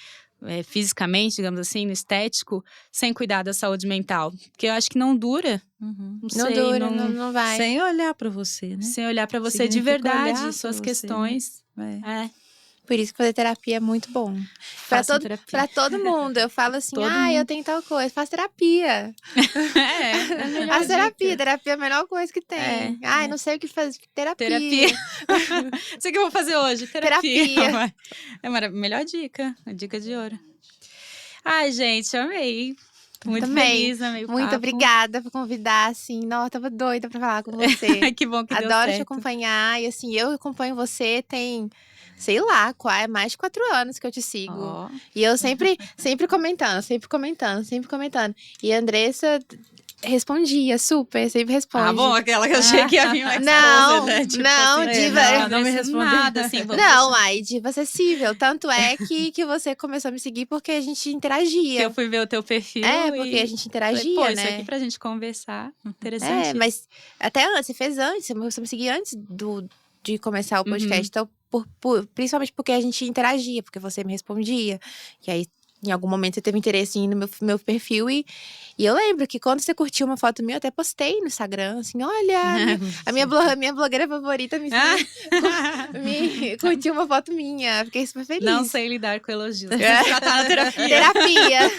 fisicamente, digamos assim, no estético, sem cuidar da saúde mental. Porque eu acho que não dura. Uhum. Não sei, dura, não vai. Sem olhar pra você, né? Sem olhar pra você de Significa verdade, olhar suas pra questões. Você, né? Por isso que fazer terapia é muito bom. Façam terapia. Pra todo mundo. Eu falo assim, Todo mundo. eu tenho tal coisa. Faz terapia. A melhor Faz terapia. dica. Terapia é a melhor coisa que tem. Não sei o que fazer. Terapia. Sei o que eu vou fazer hoje. Terapia. É a melhor dica. A dica de ouro. Ai, gente, amei. Muito feliz, amei o Muito papo. obrigada por convidar, assim. Nossa, tava doida pra falar com você. Que bom que deu Adoro certo. te acompanhar. E assim, eu acompanho você tem, sei lá, mais de 4 anos que eu te sigo. Oh. E eu sempre comentando. E a Andressa respondia super, sempre responde. Ah, bom, aquela que eu achei que ia vir uma Não, né? Tipo não, assim, diva. não me respondeu nada, assim. Não, aí diva acessível. Tanto é que você começou a me seguir porque a gente interagia. Que eu fui ver o teu perfil. Porque a gente interagia, falei, pô, né? isso aqui pra gente conversar. Interessante. Mas até antes, você fez antes, você me seguia antes de começar o podcast. Então, principalmente porque a gente interagia, porque você me respondia. E aí, Em algum momento você teve interesse em ir no meu perfil e eu lembro que quando você curtiu uma foto minha, eu até postei no Instagram, assim, olha, a minha blogueira favorita me curtiu uma foto minha, fiquei super feliz. Não sei lidar com elogios. Já tá na terapia.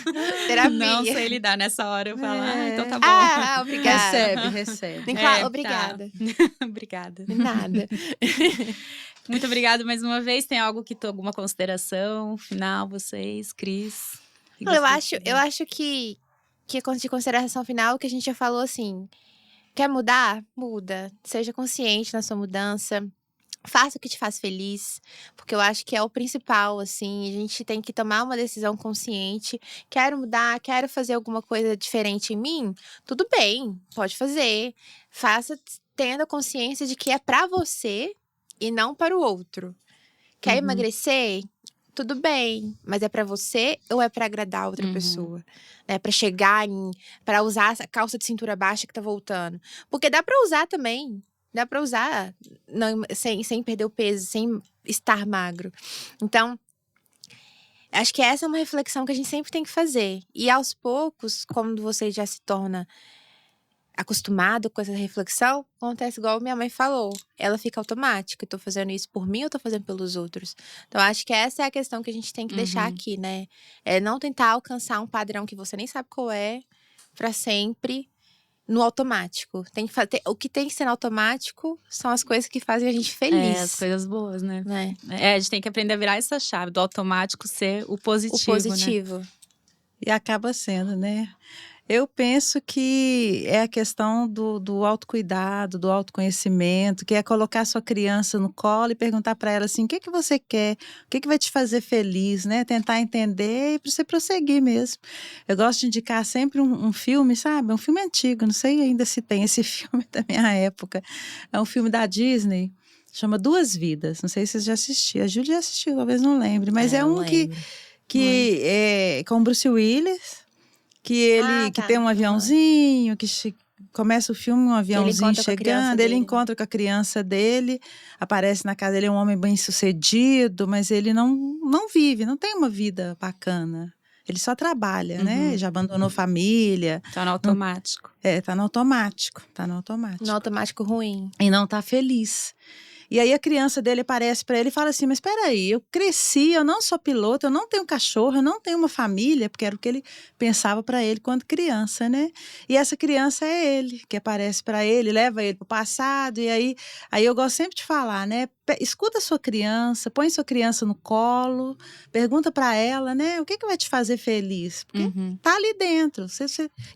Terapia. Não sei lidar nessa hora, eu falo, então tá bom. Obrigada. Recebe. Tem que falar, obrigada. Tá. Obrigada. De nada. Muito obrigada mais uma vez. Tem alguma consideração final, vocês, Cris? Eu acho que de consideração final, que a gente já falou assim, quer mudar? Muda. Seja consciente na sua mudança. Faça o que te faz feliz, porque eu acho que é o principal, assim, a gente tem que tomar uma decisão consciente. Quero mudar, quero fazer alguma coisa diferente em mim? Tudo bem, pode fazer. Faça tendo a consciência de que é pra você e não para o outro. Quer emagrecer? Tudo bem, mas é pra você ou é pra agradar a outra pessoa? Né? Pra chegar pra usar essa calça de cintura baixa que tá voltando. Porque dá pra usar também. Dá pra usar sem perder o peso, sem estar magro. Então, acho que essa é uma reflexão que a gente sempre tem que fazer. E aos poucos, quando você já se torna acostumado com essa reflexão, acontece igual minha mãe falou. Ela fica automática. Eu tô fazendo isso por mim ou tô fazendo pelos outros? Então, acho que essa é a questão que a gente tem que deixar aqui, né? É não tentar alcançar um padrão que você nem sabe qual é, pra sempre, no automático. Tem que fazer, o que tem que ser no automático são as coisas que fazem a gente feliz. As coisas boas, né? É. A gente tem que aprender a virar essa chave do automático ser o positivo. Né? E acaba sendo, né? Eu penso que é a questão do autocuidado, do autoconhecimento, que é colocar a sua criança no colo e perguntar para ela assim, o que você quer? O que vai te fazer feliz, né? Tentar entender e para você prosseguir mesmo. Eu gosto de indicar sempre um filme, sabe? Um filme antigo, não sei ainda se tem esse filme da minha época. É um filme da Disney, chama Duas Vidas. Não sei se vocês já assistiram. A Júlia já assistiu, talvez não lembre. Mas é um que é com o Bruce Willis, que ele que tem um aviãozinho, que começa o filme, um aviãozinho chegando, ele encontra com a criança dele, aparece na casa dele, é um homem bem-sucedido, mas ele não vive, não tem uma vida bacana. Ele só trabalha, né? Já abandonou família. Tá no automático. Tá no automático. No automático ruim. E não tá feliz. E aí a criança dele aparece para ele e fala assim, mas espera aí, eu cresci, eu não sou piloto, eu não tenho cachorro, eu não tenho uma família, porque era o que ele pensava para ele quando criança, né? E essa criança é ele, que aparece para ele, leva ele pro passado, e aí eu gosto sempre de falar, né? Escuta a sua criança, põe sua criança no colo, pergunta para ela, né? O que vai te fazer feliz? Porque tá ali dentro.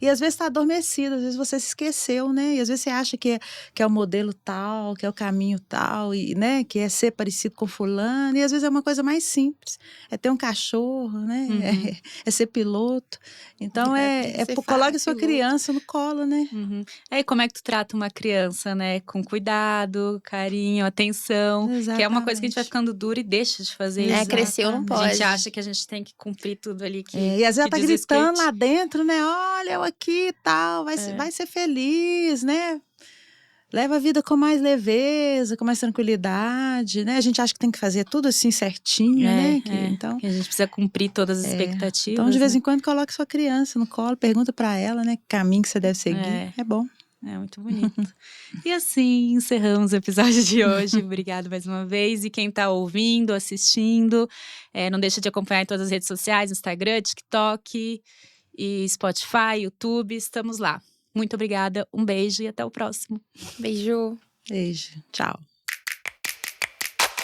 E às vezes tá adormecido, às vezes você se esqueceu, né? E às vezes você acha que é o modelo tal, que é o caminho tal, e, né? Que é ser parecido com fulano. E às vezes é uma coisa mais simples. É ter um cachorro, né? É ser piloto. Então coloque a sua criança no colo, né? E como é que tu trata uma criança, né? Com cuidado, carinho, atenção. Exatamente. Que é uma coisa que a gente vai ficando dura e deixa de fazer isso. Cresceu, não pode. A gente acha que a gente tem que cumprir tudo ali. E às vezes ela tá gritando lá dentro, né? Olha, eu aqui e tal, vai ser feliz, né? Leva a vida com mais leveza, com mais tranquilidade, né? A gente acha que tem que fazer tudo assim certinho, né? Então, que a gente precisa cumprir todas as expectativas. Então, de vez em quando, coloque sua criança no colo, pergunta pra ela, né? Que caminho que você deve seguir. É bom. É muito bonito. E assim, encerramos o episódio de hoje. Obrigada mais uma vez. E quem tá ouvindo, assistindo, não deixa de acompanhar em todas as redes sociais, Instagram, TikTok, e Spotify, YouTube. Estamos lá. Muito obrigada, um beijo e até o próximo. Beijo. Tchau.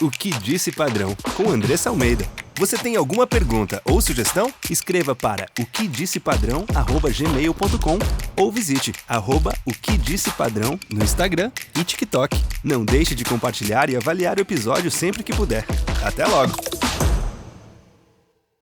O Que Disse Padrão, com Andressa Almeida. Você tem alguma pergunta ou sugestão? Escreva para oquedissepadrão@gmail.com ou visite @oquedissepadrão no Instagram e TikTok. Não deixe de compartilhar e avaliar o episódio sempre que puder. Até logo!